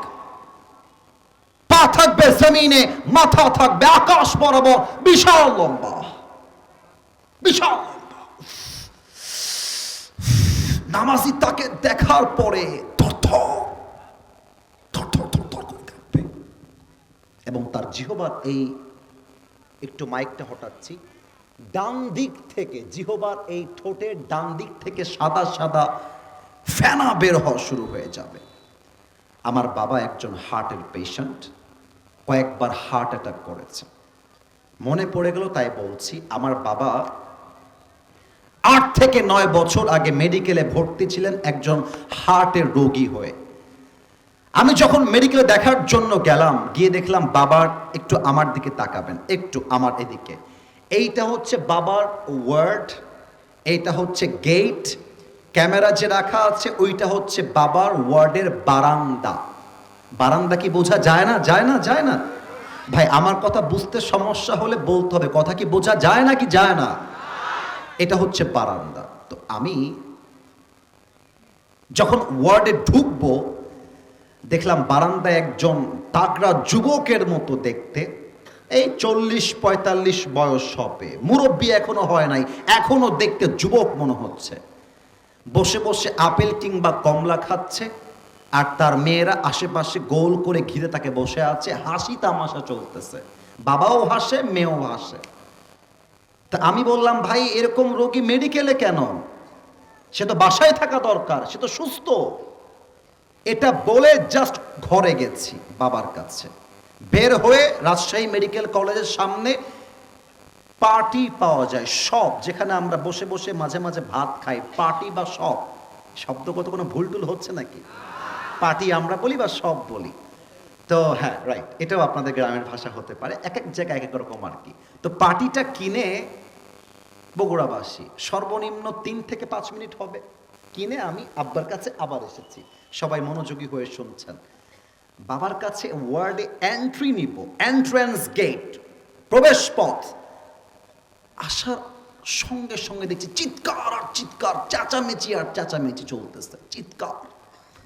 পা থাকবে জমিনে, মাথা থাকবে আকাশ বরাবর, বিশাল লম্বা, বিশাল লম্বা। নামাজি তাকে দেখার পরে এবং তার জিহ্বার এই, একটু মাইকটা হটাচ্ছি, ডান দিক থেকে, জিহ্বার এই ঠোঁটের ডান দিক থেকে সাদা সাদা ফেনা বের হওয়া শুরু হয়ে যাবে। আমার বাবা একজন হার্টের পেশেন্ট, কয়েকবার হার্ট অ্যাটাক করেছে, মনে পড়ে গেল তাই বলছি। আমার বাবা 8 থেকে 9 বছর আগে মেডিকেলে ভর্তি ছিলেন একজন হার্টের রোগী হয়ে। আমি যখন মেডিকেলে দেখার জন্য গেলাম, গিয়ে দেখলাম বাবার, একটু আমার দিকে তাকাবেন, একটু আমার এদিকে, এইটা হচ্ছে বাবার ওয়ার্ড, এইটা হচ্ছে গেট, ক্যামেরা যে রাখা আছে ওইটা হচ্ছে বাবার ওয়ার্ডের বারান্দা। বারান্দা কি বোঝা যায় না? যায় না? যায় না? ভাই আমার কথা বুঝতে সমস্যা হলে বলতে হবে, কথা কি বোঝা যায় না কি যায় না? এটা হচ্ছে বারান্দা। তো আমি যখন ওয়ার্ডে ঢুকবো দেখলাম বারান্দায় একজন তাগড়া যুবকের মতো দেখতে, এই 40-45 বয়স হবে, মুরব্বী এখনো হয় নাই, এখনো দেখতে যুবক মনে হচ্ছে, বসে বসে আপেল কিংবা কমলা খাচ্ছে, আর তার মেয়েরা আশেপাশে গোল করে ঘিরে তাকে বসে আছে, হাসি তামাশা চলতেছে, বাবাও হাসে, মেয়েও হাসে। তা আমি বললাম, ভাই এরকম রোগী মেডিকেলে কেন? সে তো বাসায় থাকা দরকার, সে তো সুস্থ। এটা বলে জাস্ট ঘরে গেছি বাবার কাছে। বের হয়ে রাজশাহী মেডিকেল কলেজের সামনে পার্টি পাওয়া যায়, সব, যেখানে আমরা বসে বসে মাঝে মাঝে ভাত খাই, পার্টি বা সব, শব্দগত কোনো ভুল টুল হচ্ছে নাকি? পার্টি আমরা বলি বা সব বলি, তো হ্যাঁ রাইট, এটাও আপনাদের গ্রামের ভাষা হতে পারে, এক এক জায়গায় এক এক রকম আর কি। তো পার্টিটা কিনে বগুড়াবাসী সর্বনিম্ন 3 থেকে 5 মিনিট হবে, কিনে আমি আব্বার কাছে আবার এসেছি, সবাই মনোযোগী হয়ে শুনছেন। বাবার কাছে ওয়ার্ডে এন্ট্রি নিব, এন্ট্রান্স গেট, প্রবেশ পথ, আসার সঙ্গে সঙ্গে দেখছি চিৎকার আর চিৎকার, চেঁচামেচি আর চেঁচামেচি চলতেছে, চিৎকার,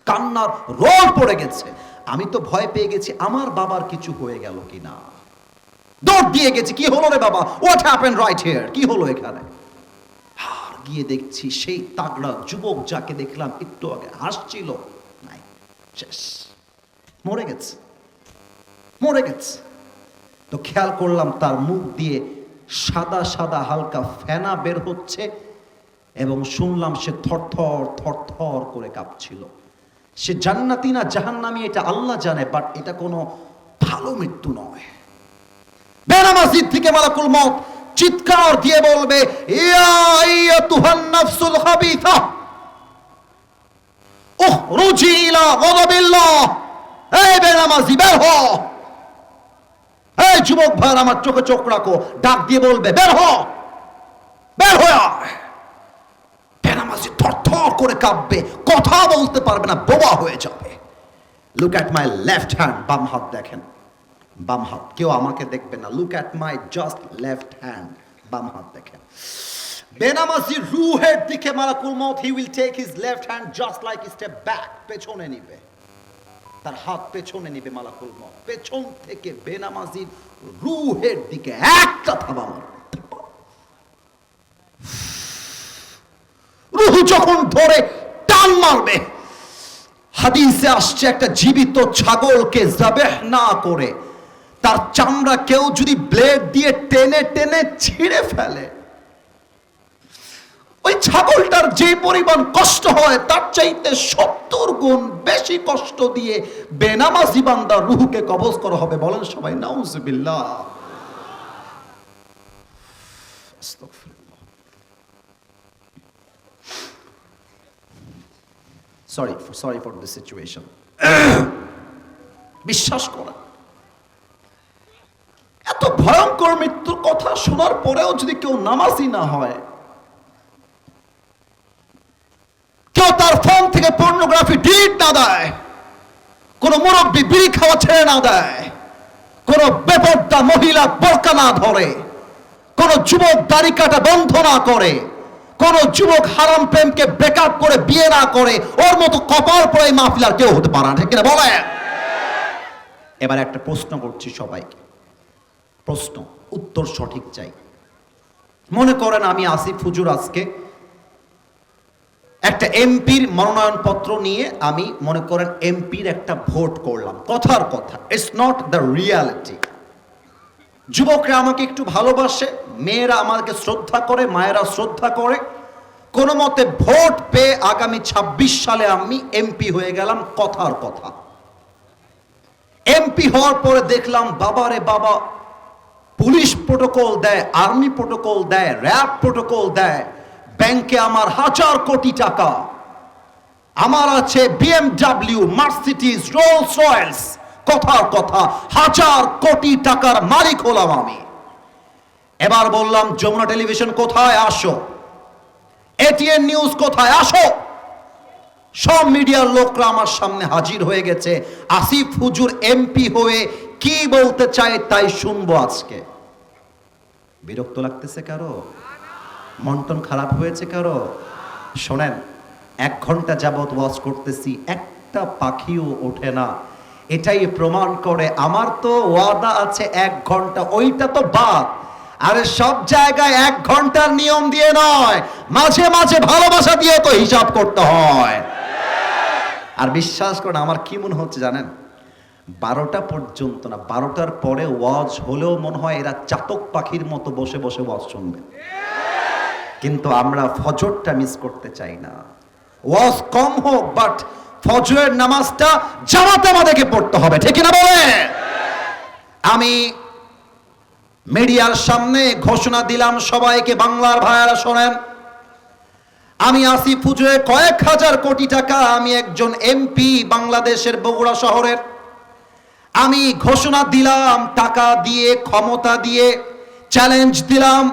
কান্নার রোল পড়ে গেছে। আমি তো ভয় পেয়ে গেছি আমার বাবার কিছু হয়ে গেল কিনা, দৌড় দিয়ে গেছি, কি হলো রে বাবা, হোয়াট হ্যাপেন্ড রাইট হিয়ার, কি হলো এখানে? আর গিয়ে দেখছি সেই তাগড়া যুবক যাকে দেখলাম একটু আগে হাসছিল, নাই, শেষ, মরে গেছে, মরে গেছে। তো খেয়াল করলাম তার মুখ দিয়ে সাদা সাদা হালকা ফেনা বের হচ্ছে এবং শুনলাম সে থরথর থরথর করে কাঁপছিল। সে জান্নাতি না জাহান্নামী এটা আল্লাহ জানে, বাট এটা কোনো ভালো মৃত্যু নয়। বেনামাজি থেকে মালাকুল মউত চিৎকার দিয়ে বলবে, ইয়া আইয়াতুহান নাফসুল খাবিথা উখরুজি ইলা গাযাবিল্লাহ, এই বেনামাজি বের হ, এই যুবক ভাই আমার চোখে চোখ রাখো, ডাক দিয়ে বলবে বের হ, বের হয়ে আয়। বেনামাজি থরথর করে কাঁপবে, কথা বলতে পারবে না, বোবা হয়ে যাবে। Look at my left hand, বাম হাত দেখেন, বাম হাত, কেউ আমাকে দেখবে না, look at my just left hand, বাম হাত দেখেন। বেনামাজি রুহের দিকে মালাকুল মউত, he will take his left hand just like step back, পেছনে নিবে, তার হাত পেছনে নিবে মালাকুল মউত, পেছন থেকে বেনামাজির রুহের দিকে একটা থাবা মারবে। রুহ যখন ধরে টান মারবে, হাদিসে আসছে একটা জীবিত ছাগলকে যাবেহ না করে তার চামড়া কেউ যদি ব্লেড দিয়ে টেনে টেনে ছিঁড়ে ফেলে, ওই ছাগলটার যে পরিমাণ কষ্ট হয় তার চাইতে 70 গুণ বেশি কষ্ট দিয়ে বেনামাজি বান্দার রূহকে কবজ করা হবে। বলেন সবাই নাউজুবিল্লাহ। Sorry for this situation. বিশ্বাস করেন, এত ভয়ঙ্কর মৃত্যুর কথা শোনার পরেও যদি কেউ নামাজি না হয়, কেউ তার ফোন থেকে পর্নোগ্রাফি ডিলিট না দেয়, কোন মুরব্বী বিড়ি খাওয়া ছেড়ে না দেয়, কোন বেপরদা মহিলা বোরকা না ধরে, কোন যুবক দাড়ি কাটা বন্ধ না করে, কোন যুবক হারাম প্রেমকে ব্রেকআপ করে বিয়ে না করে, ওর মতো কপাল পড়ে এই মাহফিল আর কেউ হতে পারে না, ঠিক কিনা বলে? এবার একটা প্রশ্ন করছি সবাইকে, প্রশ্ন, উত্তর সঠিক চাই। মনে করেন আমি আসিফ হুজুর আজকে একটা এমপির মনোনয়ন পত্র নিয়ে আমি মনে করেন এমপির একটা ভোট করলাম, কথার কথা, ইটস নট দ্য রিয়ালিটি। যুবকরা আমাকে একটু ভালোবাসে, মেয়েরা আমাকে শ্রদ্ধা করে, মায়েরা শ্রদ্ধা করে, কোনো মতে ভোট পেয়ে আগামী 26 সালে আমি এমপি হয়ে গেলাম, কথার কথা। এমপি হওয়ার পরে দেখলাম বাবারে বাবা, পুলিশ প্রোটোকল দেয়, আর্মি প্রোটোকল দেয়, র্যাব প্রোটোকল দেয়, ব্যাংকে আমার 1000 কোটি টাকা, আমার আছে বিএমডব্লিউ, মার্সিডিজ, রোলস রয়েলস, কথার কথা 1000 কোটি টাকার মালিক হলাম আমি। এবার বললাম যমুনা টেলিভিশন কোথায়, আসো। এটিএন নিউজ কোথায়, আসো। সব মিডিয়ার লোকরা আমার সামনে হাজির হয়ে গেছে। আসিফ হুজুর এমপি হয়ে কি বলতে চায় তাই শুনবো আজকে। বিরক্ত লাগতেছে কারো? মন খারাপ হয়েছে কারো? শোনেন, 1 ঘন্টা যাবত ওয়াজ করতেছি, একটা পাখিও ওঠে না। এটাই প্রমাণ করে আমার তো ওয়াদা আছে 1 ঘন্টা, ওইটা তো বাদ। আরে সব জায়গায় 1 ঘন্টার নিয়ম দিয়ে নয়, মাঝে মাঝে ভালোবাসা দিয়ে তো হিসাব করতে হয়। আর বিশ্বাস করেন আমার কি মনে হচ্ছে জানেন, 12টা পর্যন্ত না, 12টার পরে ওয়াজ হলেও মনে হয় এরা চাতক পাখির মতো বসে বসে ওয়াজ শুনবে। কিন্তু আমরা ফজরটা মিস করতে চাই না। ওয়াজ কম হোক, বাট ফজরের নামাজটা জামাতে আমাদেরকে পড়তে হবে, ঠিক না বলে? আমি মিডিয়ার সামনে ঘোষণা দিলাম সবাইকে, বাংলার ভাইয়ারা শোনেন, আমি আসিফ হুজুরের কয়েক হাজার কোটি টাকা, আমি একজন এমপি বাংলাদেশের বগুড়া শহরের। আমি ঘোষণা দিলাম, টাকা দিয়ে, ক্ষমতা দিয়ে চ্যালেঞ্জ দিলাম,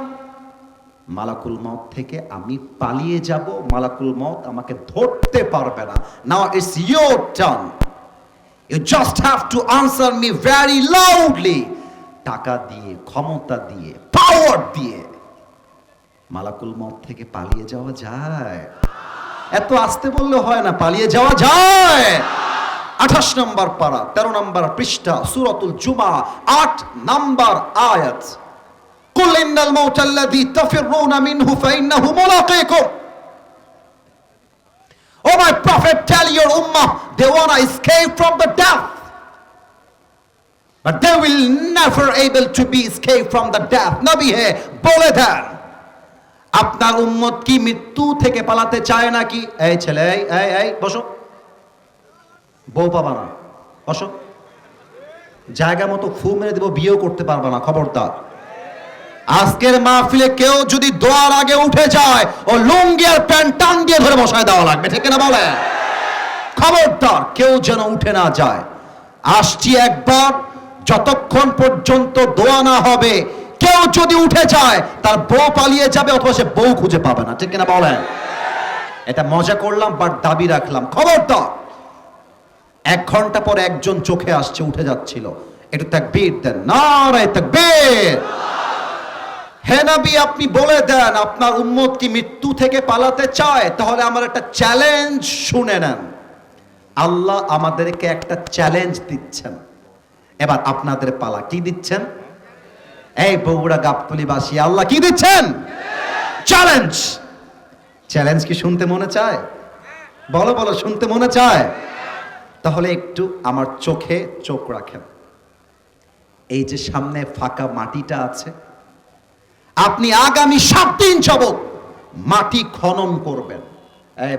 মালাকুল মউত থেকে আমি পালিয়ে যাব, মালাকুল মউত আমাকে ধরতে পারবে না। Now it's your turn, you just have to answer me very loudly. টাকা দিয়ে, ক্ষমতা দিয়ে, পাওয়ার দিয়ে মালাকুল মউত থেকে পালিয়ে যাওয়া যায়? এত আসতে বললে হয় না, পালিয়ে যাওয়া যায়। 28 নম্বর পারা, 13 নম্বর পৃষ্ঠা, সূরাতুল জুমা, 8 নম্বর আয়াত। কুল ইন্নাল মাউতা আল্লাযী তাফিরুনা মিনহু ফাইন্নাহু মুলাকীকুম। Oh my prophet, tell your ummah they want to escape from the death, but they will never able to be escape from the death. নবী হে বলে দেন, আপনার উম্মত কি মৃত্যু থেকে পালাতে চায় নাকি? এই ছেলে, এই বসো, বউ পাবা না, বসো। জায়গা মতো ফু মেরে দেব, বিয়েও করতে পারবা না, খবরদার। আজকের মাহফিলে কেউ যদি দোয়ার আগে উঠে যায়, ও লুঙ্গি আর প্যান্ট টান দিয়ে ধরে বসায় দেওয়া লাগবে, ঠিক না বলে? খবরদার, কেউ যেন উঠে না যায়। আসছি একবার, যতক্ষণ পর্যন্ত দোয়া না হবে, কেউ যদি উঠে যায় তার বউ পালিয়ে যাবে, অথবা সে বউ খুঁজে পাবে না, ঠিক কিনা বলেন? এটা মজা করলাম, বাট দাবি রাখলাম, খবরদার। 1 ঘন্টা পরে একজন চোখে আসছে, উঠে যাচ্ছিল, একটু তাকবীর দেন, নারে তাকবীর। হে নবী, আপনি বলে দেন আপনার উম্মত কি মৃত্যু থেকে পালাতে চায়? তাহলে আমার একটা চ্যালেঞ্জ শুনে নেন। আল্লাহ আমাদেরকে একটা চ্যালেঞ্জ দিচ্ছেন, এবার আপনাদের পালা। কি দিচ্ছেন? এই বগুড়া গাবতলীবাসী, আল্লাহ কি দিচ্ছেন? চ্যালেঞ্জ। চ্যালেঞ্জ কি শুনতে মনে চায়? বলো বলো, শুনতে মনে চায়? তাহলে একটু আমার চোখে চোখ রাখেন। এই যে সামনে ফাঁকা মাটিটা আছে, আপনি আগামী 7 দিন যাবত মাটি খনন করবেন।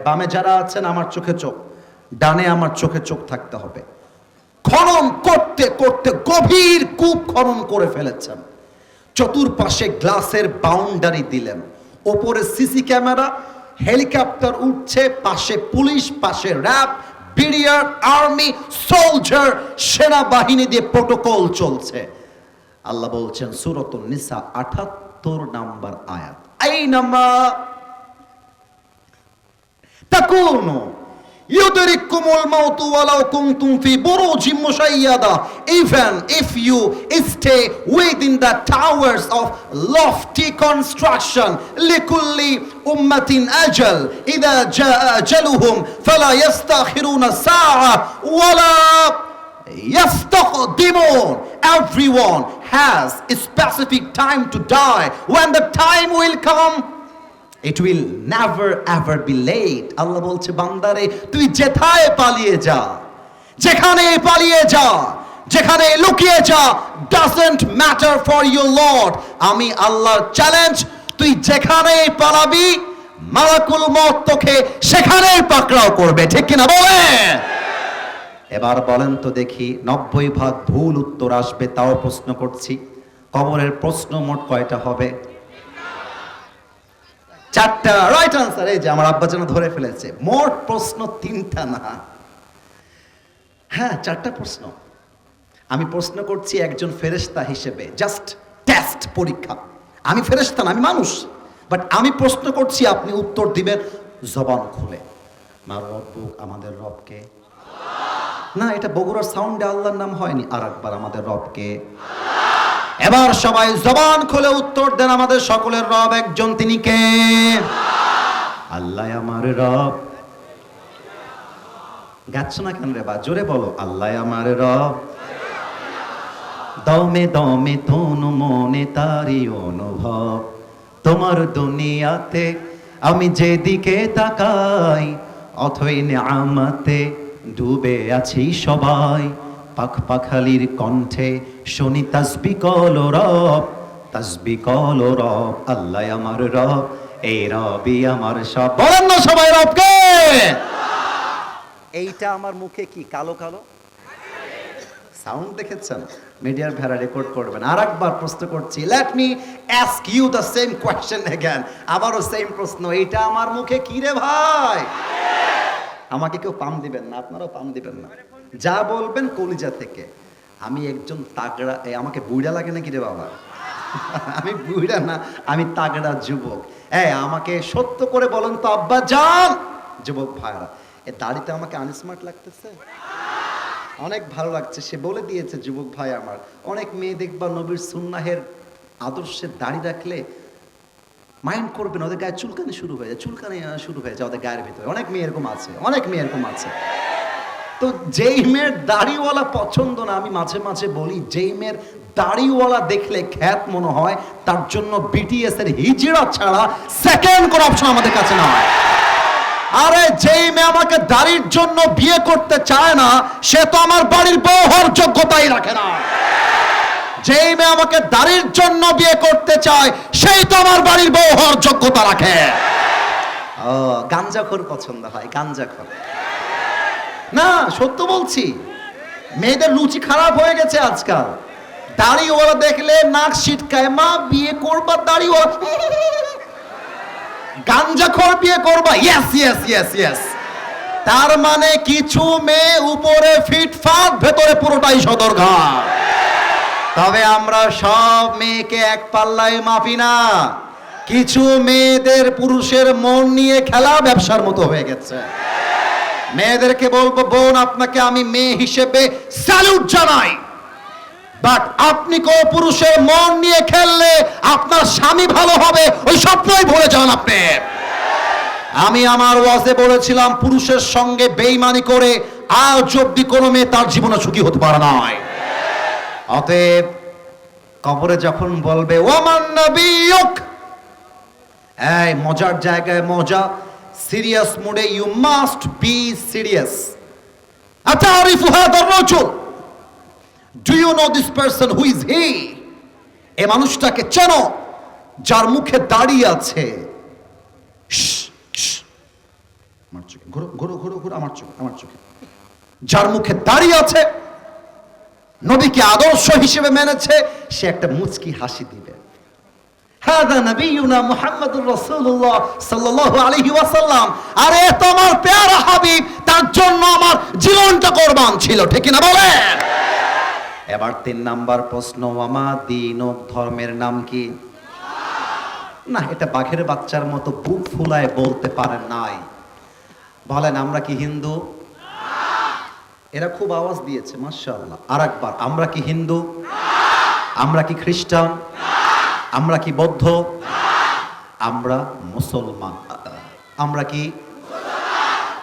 বামে যারা আছেন আমার চোখে চোখ, ডানে আমার চোখে চোখ থাকতে হবে। খনন করতে করতে গভীর কূপ খনন করে ফেলেছেন। চতুর্পাশে গ্লাসের বাউন্ডারি দিলেন, ওপরে সিসি ক্যামেরা, হেলিকপ্টার উঠছে, পাশে পুলিশ, পাশে র্যাব, বিডিআর, আর্মি, সোলজার, সেনাবাহিনী দিয়ে প্রোটোকল চলছে। আল্লাহ বলছেন সূরাতুন নিসা 78 নম্বর আয়াত, আইনামা তাকুনু ইউদরিকুমুল মাউতু ওয়ালাউ কুনতুম ফি বুরুজিম মুশাইয়াদা, even if you stay within the towers of lofty construction, likulli ummatin ajal idha jaa ajaluhum fala yastakhiruna sa'a wala yastaqdimun. Everyone has a specific time to die. When the time will come, it will never ever be late. আল্লাহ বলছে, বান্দারে তুই যেথায় পালিয়ে যা, যেখানে পালিয়ে যা, যেখানে লুকিয়ে যা, doesn't matter for your Lord. আমি আল্লাহর চ্যালেঞ্জ, তুই যেখানে পালাবি মালাকুল মউত তোকে সেখানেই পাকড়াও করবে, ঠিক কিনা বলেন? এবার বলেন তো দেখি, 90% ভুল উত্তর আসবে, তাও প্রশ্ন করছি, কবরের প্রশ্ন মোট কয়টা হবে? 4টা রাইট আনসার। এই যে আমার আব্বা যেন ধরে ফেলেছে, মোট প্রশ্ন 3টা না, হ্যাঁ 4টা প্রশ্ন। আমি প্রশ্ন করছি একজন ফেরেশতা হিসেবে, জাস্ট টেস্ট, পরীক্ষা। আমি ফেরেশতা না, আমি মানুষ, বাট আমি প্রশ্ন করছি, আপনি উত্তর দিবেন জবান খুলে। মা রব্বুক, আমাদের রবকে। না, এটা বগুড়ার সাউন্ডে আল্লাহর নাম হয়নি, আর একবার আমাদের রবকে। এবার সবাই জবান খুলে উত্তর দেন, আমাদের সকলের রব একজন, তিনি কে? আল্লাহ আমার রব। গাচ্ছ না কেন রে বা, জোরে বলো, আল্লাহ আমার রব। দমে দমে তনু মনে তারি অনুভব, তোমার দুনিয়াতে আমি যেদিকে তাকাই অথই নিয়ামতে ডুবে আছি সবাই। পাখ পাখালির কণ্ঠে শুনি তাসবি কল রব, তাসবি কল রব। আল্লাহ আমার রব, এই রবই আমার সব। বলেন না সবাই রবকে। এইটা আমার মুখে কি কালো কালো সাউন্ড দেখেছেন? মিডিয়ার ভেড়া রেকর্ড করবেন। আর একবার প্রশ্ন করছি, let me ask you the same question again. আবারও সেম প্রশ্ন, এইটা আমার মুখে কি রে ভাই? আমাকে কেউ পাম দিবেন না, আপনারাও পাম দিবেন না, যা বলবেন কলিজা থেকে। আমি একজন তাগড়া, আমাকে বুইড়া লাগে নাকি রে বাবা? আমি বুইড়া না, আমি তাগড়া যুবক। আমাকে সত্য করে বলেন তো আব্বা জান, যুবক ভাইরা, এ দাড়িতে আমাকে আনস্মার্ট লাগতেছে? অনেক ভালো লাগছে। সে বলে দিয়েছে যুবক ভাই আমার, অনেক মেয়ে দেখবা নবীর সুন্নাহের আদর্শের দাড়ি রাখলে মাইন্ড করবেন, ওদের গায়ে চুলকানি শুরু হয়ে যায়, চুলকানি শুরু হয়ে যায় ওদের গায়ের ভিতরে। অনেক মেয়ে এরকম আছে, অনেক মেয়ে এরকম আছে। তো যেই মেয়ের দাড়িওয়ালা পছন্দ না, আমি মাঝে মাঝে বলি, যেই মেয়ের দাড়িওয়ালা দেখলে খ্যাত মনে হয়, তার জন্য বিটিএস এর হিজড়া ছাড়া সেকেন্ড কোন অপশন আমাদের কাছে না হয়। আরে যেই মেয়ে আমাকে দাড়ির জন্য বিয়ে করতে চায় না, সে তো আমার বাড়ির বউ হওয়ার যোগ্যতাই রাখে না। যেই মেয়ে আমাকে দাড়ির জন্য বিয়ে করতে চায়, সেই তো আমার বাড়ির বউ হওয়ার যোগ্যতা রাখে। গাঞ্জাখোর পছন্দ হয়, গাঞ্জাখোর। না, সত্য বলছি, মেয়েদের রুচি খারাপ হয়ে গেছে আজকাল। দাড়িওয়ালা দেখলে নাক ছিটকায়, মা বিয়ে করবা দাড়িওয়ালা, গাঞ্জাখোর বিয়ে করবা, ইয়েস ইয়েস ইয়েস ইয়েস। তার মানে কিছু মেয়ে উপরে ফিটফাট, ভেতরে পুরোটাই সদরঘাট। তবে আমরা সব মেয়েকে এক পাল্লায় মাপি না। কিছু মেয়েদের পুরুষের মন নিয়ে খেলা ব্যবসার মতো হয়ে গেছে। মেয়েদেরকে বলবো, বোন আপনাকে আমি মেয়ে হিসেবে স্যালুট জানাই, বাট আপনি কোন পুরুষের মন নিয়ে খেললে আপনার স্বামী ভালো হবে ওই স্বপ্নই ভুলে যান আপনি। আমি আমার ওয়াজে বলেছিলাম, পুরুষের সঙ্গে বেঈমানি করে আজ অব্দি কোনো মেয়ে তার জীবনে সুখী হতে পারে নাই। অতএব কবরে যখন বলবে ওয়ামান নবিয়ুক, এই মজার জায়গায় মজা, সিরিয়াস মুডে, ইউ মাস্ট বি সিরিয়াস। আতারিফু হাদার রাজুল, do you know this person, who is he? এই মানুষটাকে চেনো যার মুখে দাড়ি আছে। আমার চোখে ঘুরো ঘুরো ঘুরো ঘুরো, আমার চোখে, আমার চোখে। যার মুখে দাড়ি আছে, নবীকে আদর্শ হিসেবে মেনেছে, সে একটা মুচকি হাসি দিবে। হাদা নবিয়ুনা মুহাম্মাদুর রাসূলুল্লাহ সাল্লাল্লাহু আলাইহি ওয়াসাল্লাম। আরে তোমার প্যারা হাবিব, তার জন্য আমার জীবনটা কুরবান ছিল, ঠিক না বলেন? এবার 3 নাম্বার প্রশ্ন, ওয়ামা দীনুক, ধর্মের নাম কি? না, এটা বাঘের বাচ্চার মতো বুক ফুলায় বলতে পারেন নাই। বলেন আমরা কি হিন্দু? এরা খুব আওয়াজ দিয়েছে, মাশাআল্লাহ। আর একবার, আমরা কি হিন্দু? আমরা কি খ্রিস্টান? আমরা কি বৌদ্ধ? আমরা মুসলমান। আমরা কি?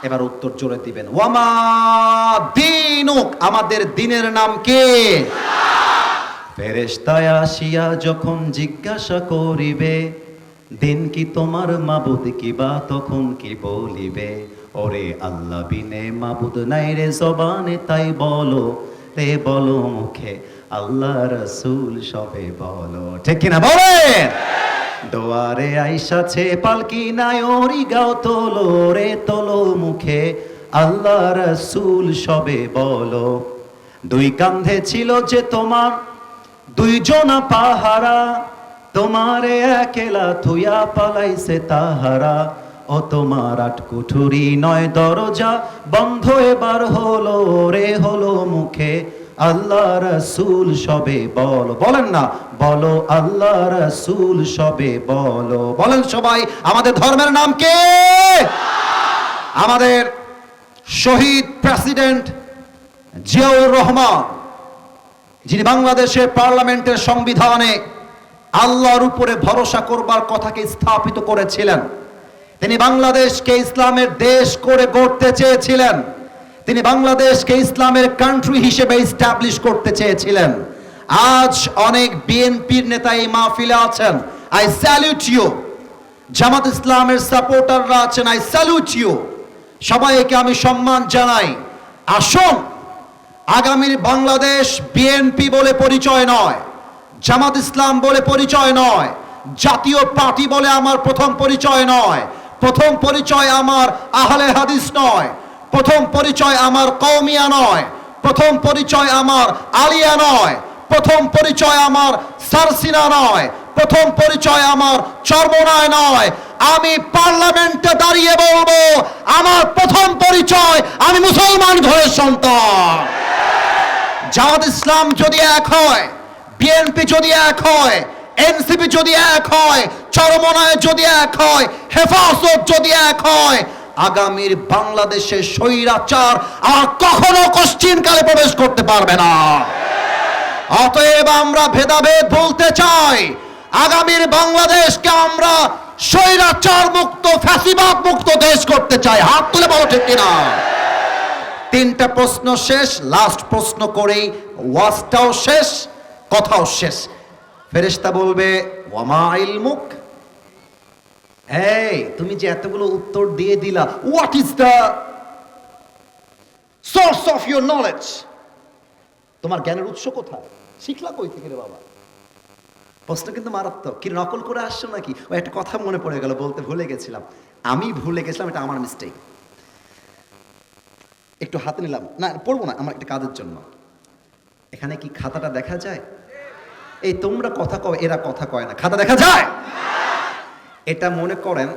এবার উত্তর জোরে দিবেন। ওয়ামা দীনুক, আমাদের দিনের নাম কি? ফেরেশতায় আসিয়া যখন জিজ্ঞাসা করিবে, দিন কি তোমার মাবুদ কিবা, তখন কি বলিবে? ওরে আল্লাহ বিনে মাবুদ নাই রে জবানে, তাই বলো রে বলো মুখে, আল্লাহ রাসূল সবে বলো। ঠিক কিনা বলেন? দোয়ারে আইসাছে পালকি নাই, ওরি গাও তোলো রে তোলো মুখে, আল্লাহ রাসূল সবে বলো। দুই কান্ধে ছিল যে তোমার দুইজনা পাহারা, তোমারে একেলা থুয়া পালাইছে তাহারা। ও তোমার আট কুঠুরি নয় দরজা, বন্ধ এবার হলো রে হলো মুখে, আল্লাহ রাসূল সবে বলো। বলেন না, বলো আল্লাহ রাসূল সবে বলো। বলেন সবাই, আমাদের ধর্মের নাম কে? আমাদের শহীদ প্রেসিডেন্ট জিয়াউর রহমান, যিনি বাংলাদেশের পার্লামেন্টের সংবিধানে আল্লাহর উপরে ভরসা করবার কথাকে স্থাপিত করেছিলেন। তিনি বাংলাদেশকে ইসলামের দেশ করে গড়তে চেয়েছিলেন। তিনি বাংলাদেশকে ইসলামের কান্ট্রি হিসেবে এস্টাবলিশ করতে চেয়েছিলেন। আজ অনেক বিএনপির নেতা এই মাহফিলে আছেন, আই স্যালুট ইউ। জামাত ইসলামের সাপোর্টাররা আছেন, আই স্যালুট ইউ। সবাইকে আমি সম্মান জানাই। আসুন, আগামীর বাংলাদেশ বিএনপি বলে পরিচয় নয়, জামাত ইসলাম বলে পরিচয় নয়, জাতীয় পার্টি বলে আমার প্রথম পরিচয় নয়। প্রথম পরিচয় আমার আহলে হাদিস নয়, প্রথম পরিচয় আমার কওমিয়া নয়, প্রথম পরিচয় আমার আলিয়া নয়, প্রথম পরিচয় আমার সারসিনা নয়, প্রথম পরিচয় আমার চরমনায় নয়। আমি পার্লামেন্টে দাঁড়িয়ে বলবো, আমার প্রথম পরিচয় আমি মুসলমান ঘরের সন্তান। জামাত ইসলাম যদি এক হয়, বিএনপি যদি এক হয়, এনসিপি যদি এক হয়, চরমনায় যদি এক হয়, হেফাজত যদি এক হয়, আগামীর বাংলাদেশের স্বৈরাচার আর কখনো কোশ্চিনকালে প্রবেশ করতে পারবে না। অতএব আমরা ভেদাভেদ বলতে চাই, আগামীর বাংলাদেশকে আমরা স্বৈরাচার মুক্ত, ফ্যাসিবাদ মুক্ত দেশ করতে চাই। হাত তুলে বলো ঠিক কিনা? তিনটা প্রশ্ন শেষ, লাস্ট প্রশ্ন করেই ওয়াজটাও শেষ, কথাও শেষ। ফেরেশতা বলবে, ওয়ামা ইলমুক, এই তুমি যে এতগুলো উত্তর দিয়ে দিলা, what is the source of your knowledge? তোমার জ্ঞানের উৎস কোথায়? শিখলা কই থেকে রে বাবা? প্রশ্ন কিন্তু মারাত্মক। কি নকল করে আসছো নাকি? ও একটা কথা মনে পড়ে গেল, বলতে ভুলে গেছিলাম। আমি ভুলে গেছিলাম, এটা আমার মিস্টেক। একটু হাতে নিলাম, না পড়বো না, আমার একটা কাজের জন্য। এখানে কি খাতাটা দেখা যায়? এই তোমরা কথা কও, এরা কথা কয় না। খাতা দেখা যায়? এটা মনে করেন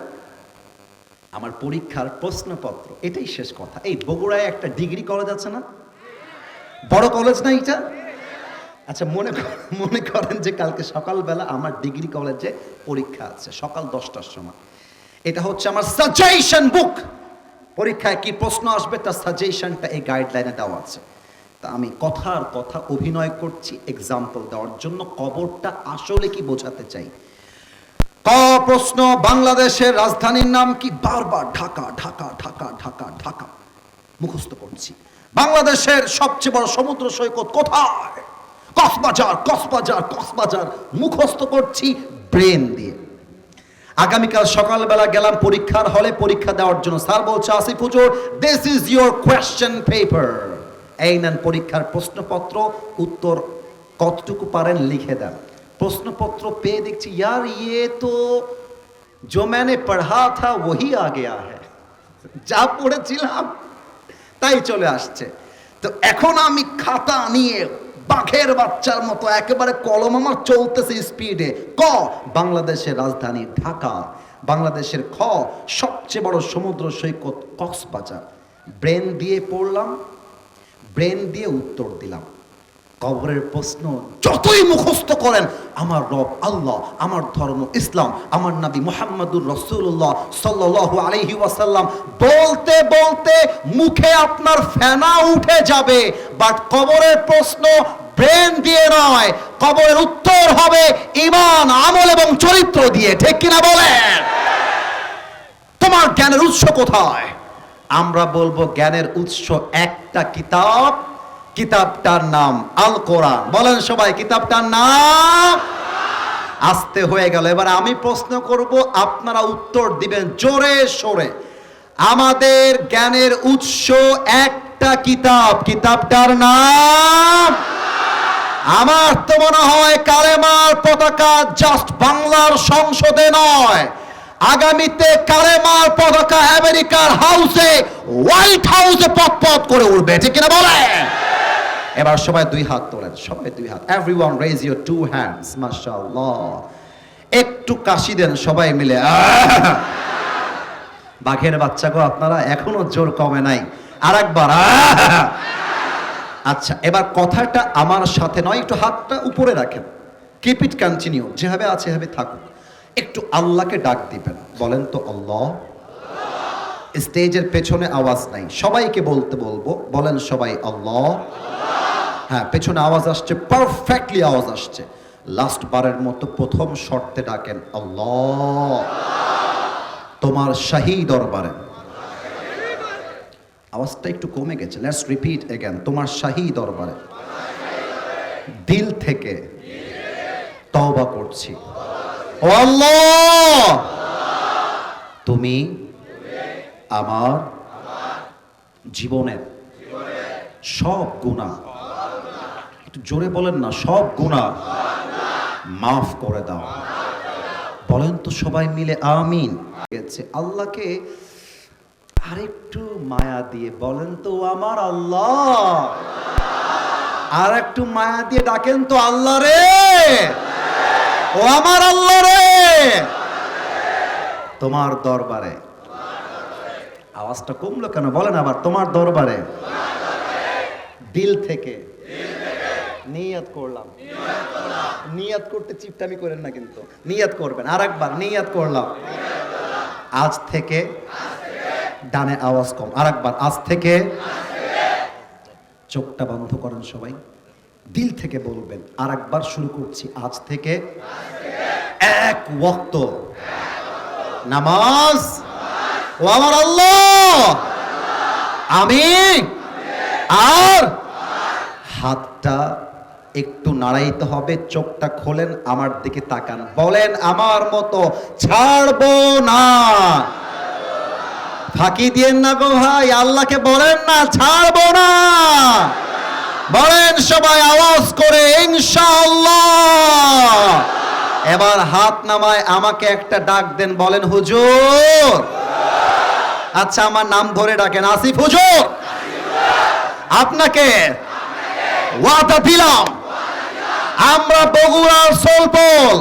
আমার পরীক্ষার প্রশ্নপত্র, এটাই শেষ কথা। এই বগুড়ায় একটা ডিগ্রি কলেজ আছে না, বড় কলেজ না এটা? আচ্ছা, মনে করেন যে কালকে সকালবেলা আমার ডিগ্রি কলেজে পরীক্ষা আছে, সকাল 10টার সময়। এটা হচ্ছে আমার সাজেশন বুক। পরীক্ষায় কি প্রশ্ন আসবে তার সাজেশনটা এই গাইডলাইনে দেওয়া আছে। তা আমি কথার কথা অভিনয় করছি এক্সাম্পল দেওয়ার জন্য। কবরটা আসলে কি বোঝাতে চাই। ক প্রশ্ন, বাংলাদেশের রাজধানীর নাম কি? বারবার ঢাকা ঢাকা ঢাকা ঢাকা ঢাকা মুখস্থ করছি। বাংলাদেশের সবচেয়ে বড় সমুদ্র সৈকত কোথায়? কক্সবাজার কক্সবাজার কক্সবাজার মুখস্থ করছি ব্রেন দিয়ে। আগামীকাল সকালবেলা গেলাম পরীক্ষার হলে পরীক্ষা দেওয়ার জন্য। স্যার বলছে, আসিফ হুজুর, this is your question paper. এই নেন পরীক্ষার প্রশ্নপত্র, উত্তর কতটুকু পারেন লিখে দেন। প্রশ্নপত্র পেয়ে দেখছি, यार ये तो जो मैंने पढ़ा था वही आ गया है। যা পড়েছিলাম তাই চলে আসছে। তো এখন আমি খাতা নিয়ে বাঘের বাচ্চার মতো একেবারে কলম আমার চলতেছে স্পিডে। ক বাংলাদেশের রাজধানী ঢাকা। বাংলাদেশের খ সবচেয়ে বড় সমুদ্র সৈকত কক্সবাজার। ব্রেন দিয়ে পড়লাম, ব্রেন দিয়ে উত্তর দিলাম। ক কবরের প্রশ্ন যতই মুখস্থ করেন, আমার রব আল্লাহ, আমার ধর্ম ইসলাম, আমার নবী মুহাম্মদুর রাসূলুল্লাহ সাল্লাল্লাহু আলাইহি ওয়াসাল্লাম, বলতে বলতে মুখে আপনার ফেনা উঠে যাবে, বাট কবরের প্রশ্ন ব্রেন দিয়ে নয়, কবরের উত্তর হবে ঈমান, আমল এবং চরিত্র দিয়ে। ঠিক কিনা বলেন? তোমার জ্ঞানের উৎস কোথায়? আমরা বলবো জ্ঞানের উৎস একটা কিতাব, কিতাবটার নাম আল কোরআন। বলেন সবাই, কিতাবটার নাম। আস্তে হয়ে গেল। এবার আমি প্রশ্ন করব, আপনারা উত্তর দিবেন জোরে সোরে। আমাদের জ্ঞানের উৎস একটা কিতাব, কিতাবটার নাম। আমার তো মনে হয় কালেমার পতাকা জাস্ট বাংলার সংসদে নয়, আগামীতে কালেমার পতাকা আমেরিকার হাউসে, হোয়াইট হাউসে পথ করে উঠবে। ঠিক কিনা বলে? এবার সবাই দুই হাত তোলেন, সবাই দুই হাত। Everyone raise your two hands. মাশাআল্লাহ। একটু কাশি দেন সবাই মিলে। বাঘের বাচ্চা গো আপনারা, এখনো জোর কমে নাই। আরেকবার। আচ্ছা, এবার কথাটা আমার সাথে নয়, একটু হাতটা উপরে রাখেন। কিপ ইট কন্টিনিউ, যেভাবে আছে এভাবে থাকুক। একটু আল্লাহকে ডাক দিবেন। বলেন তো আল্লাহ। স্টেজের পেছনে আওয়াজ নাই, সবাইকে বলতে বলবো। বলেন সবাই আল্লাহ। হ্যাঁ, পেছনে আওয়াজ আসছে, পারফেক্টলি আওয়াজ আসছে। লাস্ট বারের মতো প্রথম শর্তে ডাকেন আল্লাহ। তোমার শাহী দরবারে। আওয়াজটা একটু কমে গেছে, লেটস রিপিট এগেন। তোমার শাহী দরবারে দিল থেকে তওবা করছি, ও আল্লাহ, তুমি আমার জীবনের সব গুনাহ, একটু জোরে বলেন না, সব গুনাহ মাফ করে দাও। বলেন তো সবাই মিলে আমিন। আল্লাহকে আরেকটু মায়া দিয়ে বলেন তো আমার আল্লাহ। আর একটু মায়া দিয়ে ডাকেন তো আল্লাহ রে, ও আমার আল্লাহ রে, তোমার দরবারে। আওয়াজটা কমলো কেন? বলেন আবার, তোমার দরবারে দিল থেকে নিয়ত করলাম। নিয়ত করতে চিপটামি করেন না কিন্তু, নিয়ত করবেন। আরেকবার, নিয়ত করলাম আজ থেকে। ডানে আওয়াজ কম। আরেকবার, আজ থেকে। চোখটা বন্ধ করেন সবাই, দিল থেকে বলবেন। আরেকবার শুরু করছি, আজ থেকে এক ওয়াক্ত নামাজ, ও আমার আল্লাহ, আমি। আর হাতটা একটু নাড়াইতে হবে, চোখটা খোলেন, আমার দিকে তাকান, বলেন আমার মতো ছাড়বো না। ফাঁকি দিয়েন না গো ভাই, আল্লাহকে বলেন না ছাড়বো না। বলেন সবাই আওয়াজ করে ইনশাআল্লাহ। এবার হাত নামায় আমাকে একটা ডাক দেন, বলেন হুজুর। আচ্ছা, আমার নাম ধরে ডাকেন, আসিফ হুজুর। আপনাকে ওয়াদা দিলাম, আমরা বগুড়ার সোলপল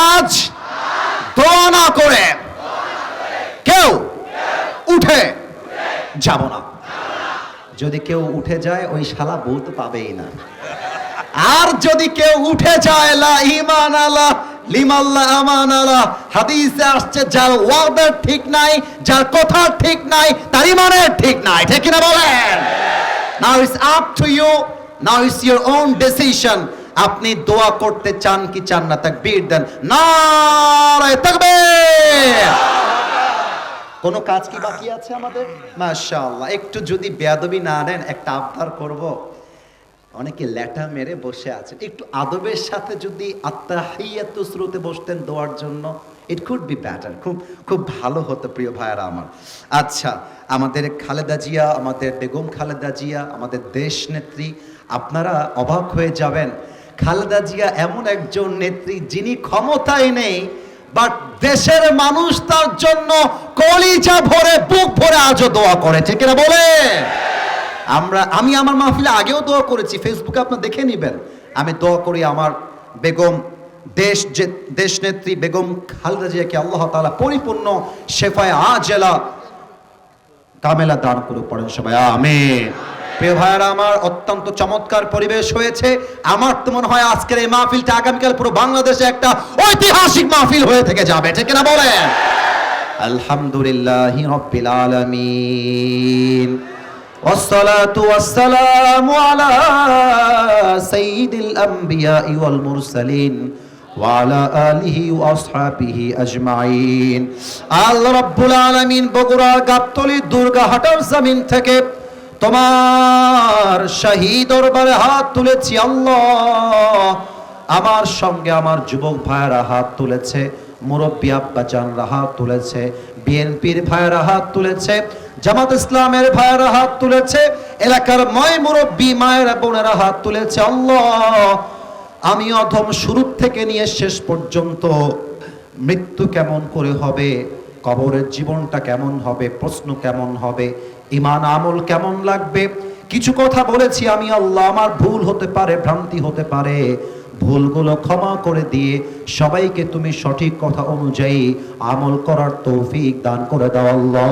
আজ দোয়া না করে কেউ উঠে যাব না। যদি কেউ উঠে যায়, ওই শালা বউ তো পাবেই না। আর যদি কেউ উঠে যায়, লা ঈমান আল্লাহ লিমাল্লাহ আমান আল্লাহ, হাদিসে আসছে যার ওয়াদা ঠিক নাই, যার কথা ঠিক নাই, তার ঈমানের ঠিক নাই। ঠিক কিনা বলেন? Now it's up to you, now it's your own decision. আপনি দোয়া করতে চান কি চান না? তাকবীর দেন, নারে তাকবীর। কোন কাজ কি বাকি আছে আমাদের? মাশাআল্লাহ। একটু যদি বেয়াদবি না নেন, একটা আবদার করব। অনেকে ল্যাটা মেরে বসে আছেন, একটু আদবের সাথে যদি আত্তাহিয়াতু শুরুতে বসতেন দোয়ার জন্য, ইট কুড বি বেটার। খুব ভালো হতো প্রিয় ভাইয়েরা আমার। আচ্ছা, আমাদের খালেদা জিয়া, আমাদের বেগম খালেদা জিয়া, আমাদের দেশ নেত্রী, আপনারা অবাক হয়ে যাবেন। খালেদা জিয়া এমন একজন নেত্রী যিনি ক্ষমতায় নেই, বাট দেশের মানুষ তার জন্য কলিজা ভরে, বুক ভরে আজও দোয়া করে। ঠিক কিনা বলে? আমি আমার মাহফিলে আগেও দোয়া করেছি, ফেসবুকে আপনারা দেখে নেবেন। আমি দোয়া করি আমার বেগম দেশ নেত্রী বেগম খালেদা জিয়াকে আল্লাহ তাআলা পরিপূর্ণ শেফায়ে আজেলা কামেলা দান করে। পড়েন সবাই আমিন। প্রিয় ভাইরা আমার, অত্যন্ত চমৎকার পরিবেশ হয়েছে। আমার তো মনে হয় আজকের এই মাহফিলটা আগামীকাল পুরো বাংলাদেশে একটা ঐতিহাসিক মাহফিল হয়ে থেকে যাবে, ঠিক কিনা বলেন? আলহামদুলিল্লাহি রাব্বিল আলামিন, ওয়াসসালাতু ওয়াসসালামু আলা সাইয়্যিদিল আমবিয়া ওয়াল মুরসালিন ওয়া আলা আলিহি ওয়া আসহাবিহি আজমাইন। আল্লাহ রাব্বুল আলামিন বগুড়া গাবতলী দুর্গাহাটার জমিন থেকে তোমার শাহী দরবারে হাত তুলেছি আল্লাহ। আমার সঙ্গে আমার যুবক ভাইয়েরা হাত তুলেছে, মুরব্বী আব্বা জানরা হাত তুলেছে, বিএনপির ভাইয়েরা হাত তুলেছে, জামাত ইসলামের ভাইয়েরা হাত তুলেছে, এলাকার ময় মুরব্বী মায়েরা বোনেরা হাত তুলেছে আল্লাহ। আমি অধম শুরু থেকে নিয়ে শেষ পর্যন্ত মৃত্যু কেমন করে হবে, কবরের জীবনটা কেমন হবে, প্রশ্ন কেমন হবে, ঈমান আমল কেমন লাগবে, কিছু কথা বলেছি আমি আল্লাহ। আমার ভুল হতে পারে, ভ্রান্তি হতে পারে, ভুলগুলো ক্ষমা করে দিয়ে সবাইকে তুমি সঠিক কথা অনুযায়ী আমল করার তৌফিক দান করে দাও আল্লাহ।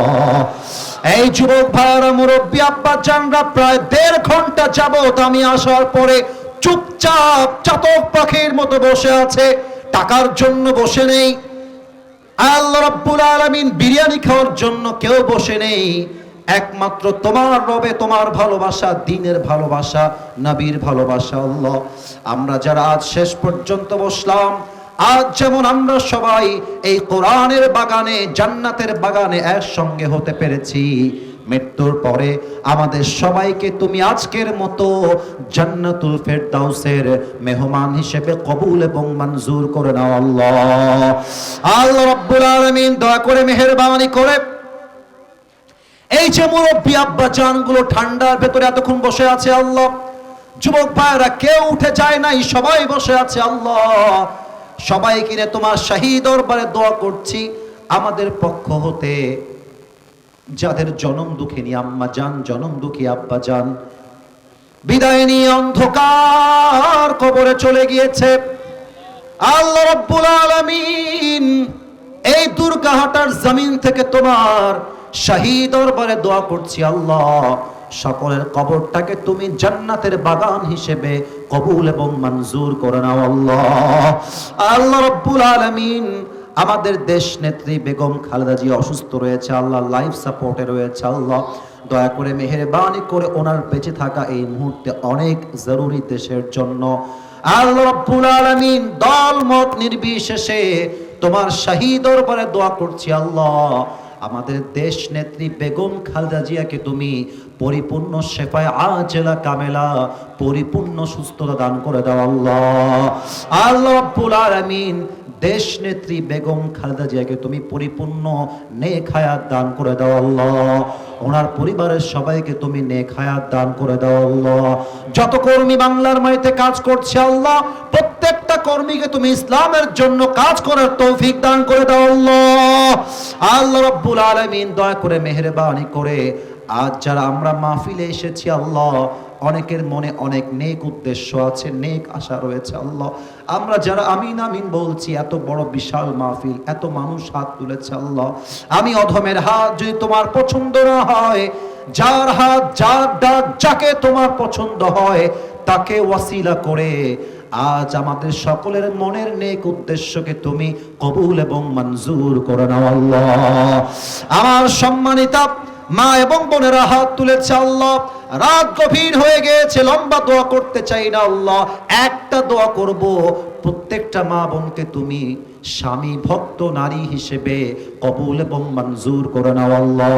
এই যুবক ভাইরা মুরব্বী আব্বা জানরা প্রায় 1.5 ঘন্টা যাবত আমি আসার পরে চুপচাপ চাতক পাখির মতো বসে আছে, টাকার জন্য বসে নেই। আল্লাহ রাব্বুল আলামিন বিরিয়ানি খাওয়ার জন্য কেউ বসে নেই, একমাত্র তোমার রবে, তোমার ভালোবাসা, দ্বীনের ভালোবাসা, নবীর ভালোবাসা আল্লাহ। আমরা যারা আজ শেষ পর্যন্ত বসলাম, আজ যেমন আমরা সবাই এই কোরআনের বাগানে, জান্নাতের বাগানে একসঙ্গে হতে পেরেছি, মৃত্যুর পরে আমাদের সবাইকে তুমি আজকের মতো জান্নাতুল ফেরদাউসের মেহমান হিসেবে কবুল এবং মঞ্জুর করে নাও আল্লাহ। আল্লাহ রাব্বুল আলামিন দয়া করে মেহেরবানি করে এই যে মুরব্বী আব্বা জানগুলো ঠান্ডার ভেতরে এতক্ষণ বসে আছে আল্লাহ, যুবক ভাইরা কেউ উঠে যায় নাই, সবাই বসে আছে আল্লাহ, সবাইকে নিয়ে তোমার শাহী দরবারে দোয়া করছি। আমাদের পক্ষ হতে যাদের জনম দুঃখিনী আম্মা জান, জনম দুঃখী আব্বা জান বিদায় নিয়ে অন্ধকার কবরে চলে গিয়েছে, আল্লাহ রাব্বুল আলামিন এই দুর্গাহাটার জমিন থেকে তোমার শাহী দরবারে দোয়া করছি আল্লাহ, সকলের কবরটাকে তুমি জান্নাতের বাগান হিসেবে কবুল এবং মঞ্জুর করে নাও আল্লাহ। আল্লাহ রাব্বুল আলামিন আমাদের দেশ নেত্রী বেগম খালেদা জিয়া অসুস্থ রয়েছে আল্লাহ, লাইফ সাপোর্টে রয়েছে আল্লাহ, দয়া করে মেহেরবানি করে ওনার বেঁচে থাকা এই মুহূর্তে অনেক জরুরি দেশের জন্য আল্লাহ রাব্বুল আলামিন দল মত নির্বিশেষে তোমার শাহী দরবারে দোয়া করছি আল্লাহ, আমাদের দেশ নেত্রী বেগম খালেদা জিয়াকে তুমি পরিপূর্ণ শেফায়ে আজেলা কামেলা, পরিপূর্ণ সুস্থতা দান করে দাও আল্লাহ। আল্লাহ রাব্বুল আলামিন দেশ নেত্রী বেগম খালেদা জিয়াকে তুমি পরিপূর্ণ নেক হায়াত দান করে দাও আল্লাহ, ওনার পরিবারের সবাইকে তুমি নেক হায়াত দান করে দাও আল্লাহ। যত কর্মী বাংলার মাটিতে কাজ করছে আল্লাহ, প্রত্যেকটা কর্মীকে তুমি ইসলামের জন্য কাজ করার তৌফিক দান করে দাও আল্লাহ। আল্লাহ রাব্বুল আলামিন দয়া করে মেহেরবানি করে আজ যারা আমরা মাহফিলে এসেছি আল্লাহ, অনেকের মনে অনেক নেক উদ্দেশ্য আছে, নেক আশা রয়েছে আল্লাহ, আমরা যারা আমিন আমিন বলছি, এত বড় বিশাল মাহফিল, এত মানুষ হাত তুলেছে আল্লাহ, আমি অধমের হাত যদি তোমার পছন্দ না হয়, যার হাত, যার ডাক, যাকে তোমার পছন্দ হয় তাকে ওয়াসিলা করে আজ আমাদের সকলের মনের নেক উদ্দেশ্যকে তুমি কবুল এবং মঞ্জুর করে নাও আল্লাহ। আমার সম্মানিতা মা এবং বোনেরা হাত তুলেছে আল্লাহ, রাত গভীর হয়ে গিয়েছে, লম্বা দোয়া করতে চাই না আল্লাহ, একটা দোয়া করব, প্রত্যেকটা মা বোনকে তুমি স্বামী ভক্ত নারী হিসেবে কবুল এবং মঞ্জুর করে নাও আল্লাহ।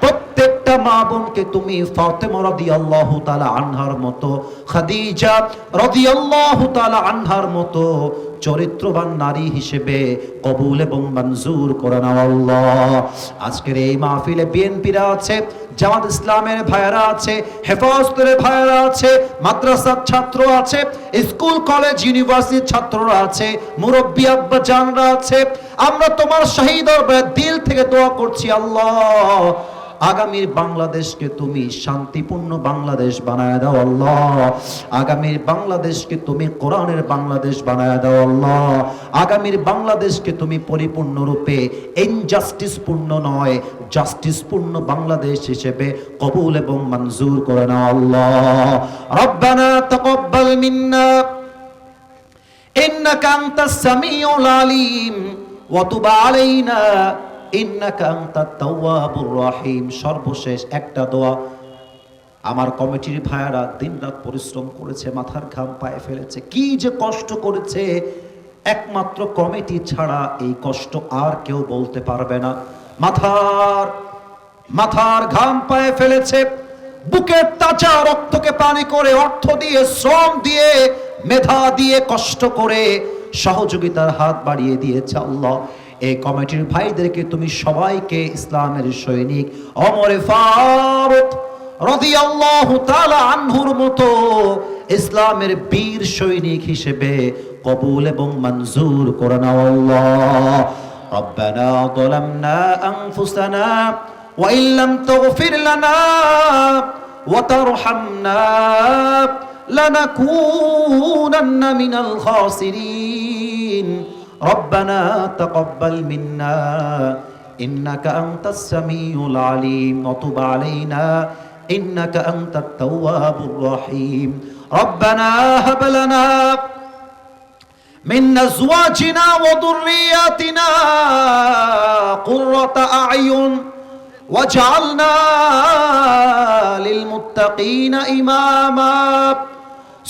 প্রত্যেকটা মা বোনকে তুমি ফাতেমা রাদিয়াল্লাহু তাআলা আনহার মতো, খাদিজা রাদিয়াল্লাহু তাআলা আনহার মতো চরিত্রবান নারী হিসেবে কবুল এবং মঞ্জুর করে নাও আল্লাহ। আজকের এই মাহফিলে বিএনপিরা আছে, জামাত ইসলামের ভাইয়েরা আছে, হেফাজতের ভাইয়েরা আছে, মাদ্রাসার ছাত্র আছে, স্কুল কলেজ ইউনিভার্সিটির ছাত্ররা আছে, মুরব্বী আব্বা জানরা আছে, আমরা তোমার শাহী দরবারে দিল থেকে দোয়া করছি আল্লাহ, আগামীর বাংলাদেশকে তুমি শান্তিপূর্ণ বাংলাদেশ বানায় দাও আল্লাহ। আগামীর বাংলাদেশকে তুমি কোরআনের বাংলাদেশ বানায় দাও আল্লাহ। আগামীর বাংলাদেশকে তুমি পরিপূর্ণরূপে ইনজাস্টিস পূর্ণ নয়, জাস্টিস পূর্ণ বাংলাদেশ হিসেবে কবুল এবং মঞ্জুর করে নাও আল্লাহ। রব্বানা তাকাব্বাল মিন্না ইন্নাকা আনতাস সামিউল আলিম ওয়া তুব আলাইনা ইন্নাকা আনতাত তাওয়াবুর রহিম। সর্বশেষ একটা দোয়া, আমার কমিটির ভাইয়ারা দিনরাত পরিশ্রম করেছে, মাথার ঘাম পায়ে ফেলেছে, কি যে কষ্ট করেছে, একমাত্র কমিটি ছাড়া এই কষ্ট আর কেউ বলতে পারবে না। মাথার ঘাম পায়ে ফেলেছে, বুকের তাজা রক্তকে পানি করে, অর্থ দিয়ে, শ্রম দিয়ে, মেধা দিয়ে, কষ্ট করে সহযোগিতার হাত বাড়িয়ে দিয়েছে আল্লাহ। এই কমিটির ভাইদেরকে তুমি সবাইকে ইসলামের সৈনিক ওমর ফারুক রাদিয়াল্লাহু তাআলা আনহুর মতো ইসলামের বীর সৈনিক হিসেবে কবুল এবং মঞ্জুর করে নাও আল্লাহ। রব্বানা যালামনা আনফুসানা ওয়া ইল্লাম তাগফির লানা ওয়া তারহামনা লানাকুনান্না মিনাল খাসিরিন। রব্বানা তাকাব্বাল মিন্না ইন্নাকা আনতাস সামিউল আলিম ওয়া তুব আলাইনা ইন্নাকা আনতাত তাওয়াবুর রহিম। রব্বানা হাব লানা মিন আজওয়াজিনা ওয়া যুররিয়াতিনা কুররাতা আ'য়ুন ওয়াজআলনা লিল মুত্তাকিনা ইমামা।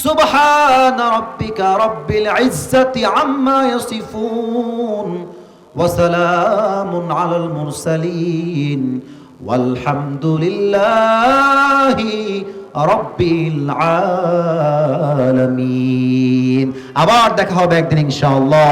সুবহান রাব্বিকা রাব্বিল ইজ্জাতি আম্মা ইয়াসিফুন ওয়া সালামুন আলাল মুরসালিন ওয়ালহামদুলিল্লাহি রাব্বিল আলামিন। আবার দেখা হবে একদিন ইনশাআল্লাহ।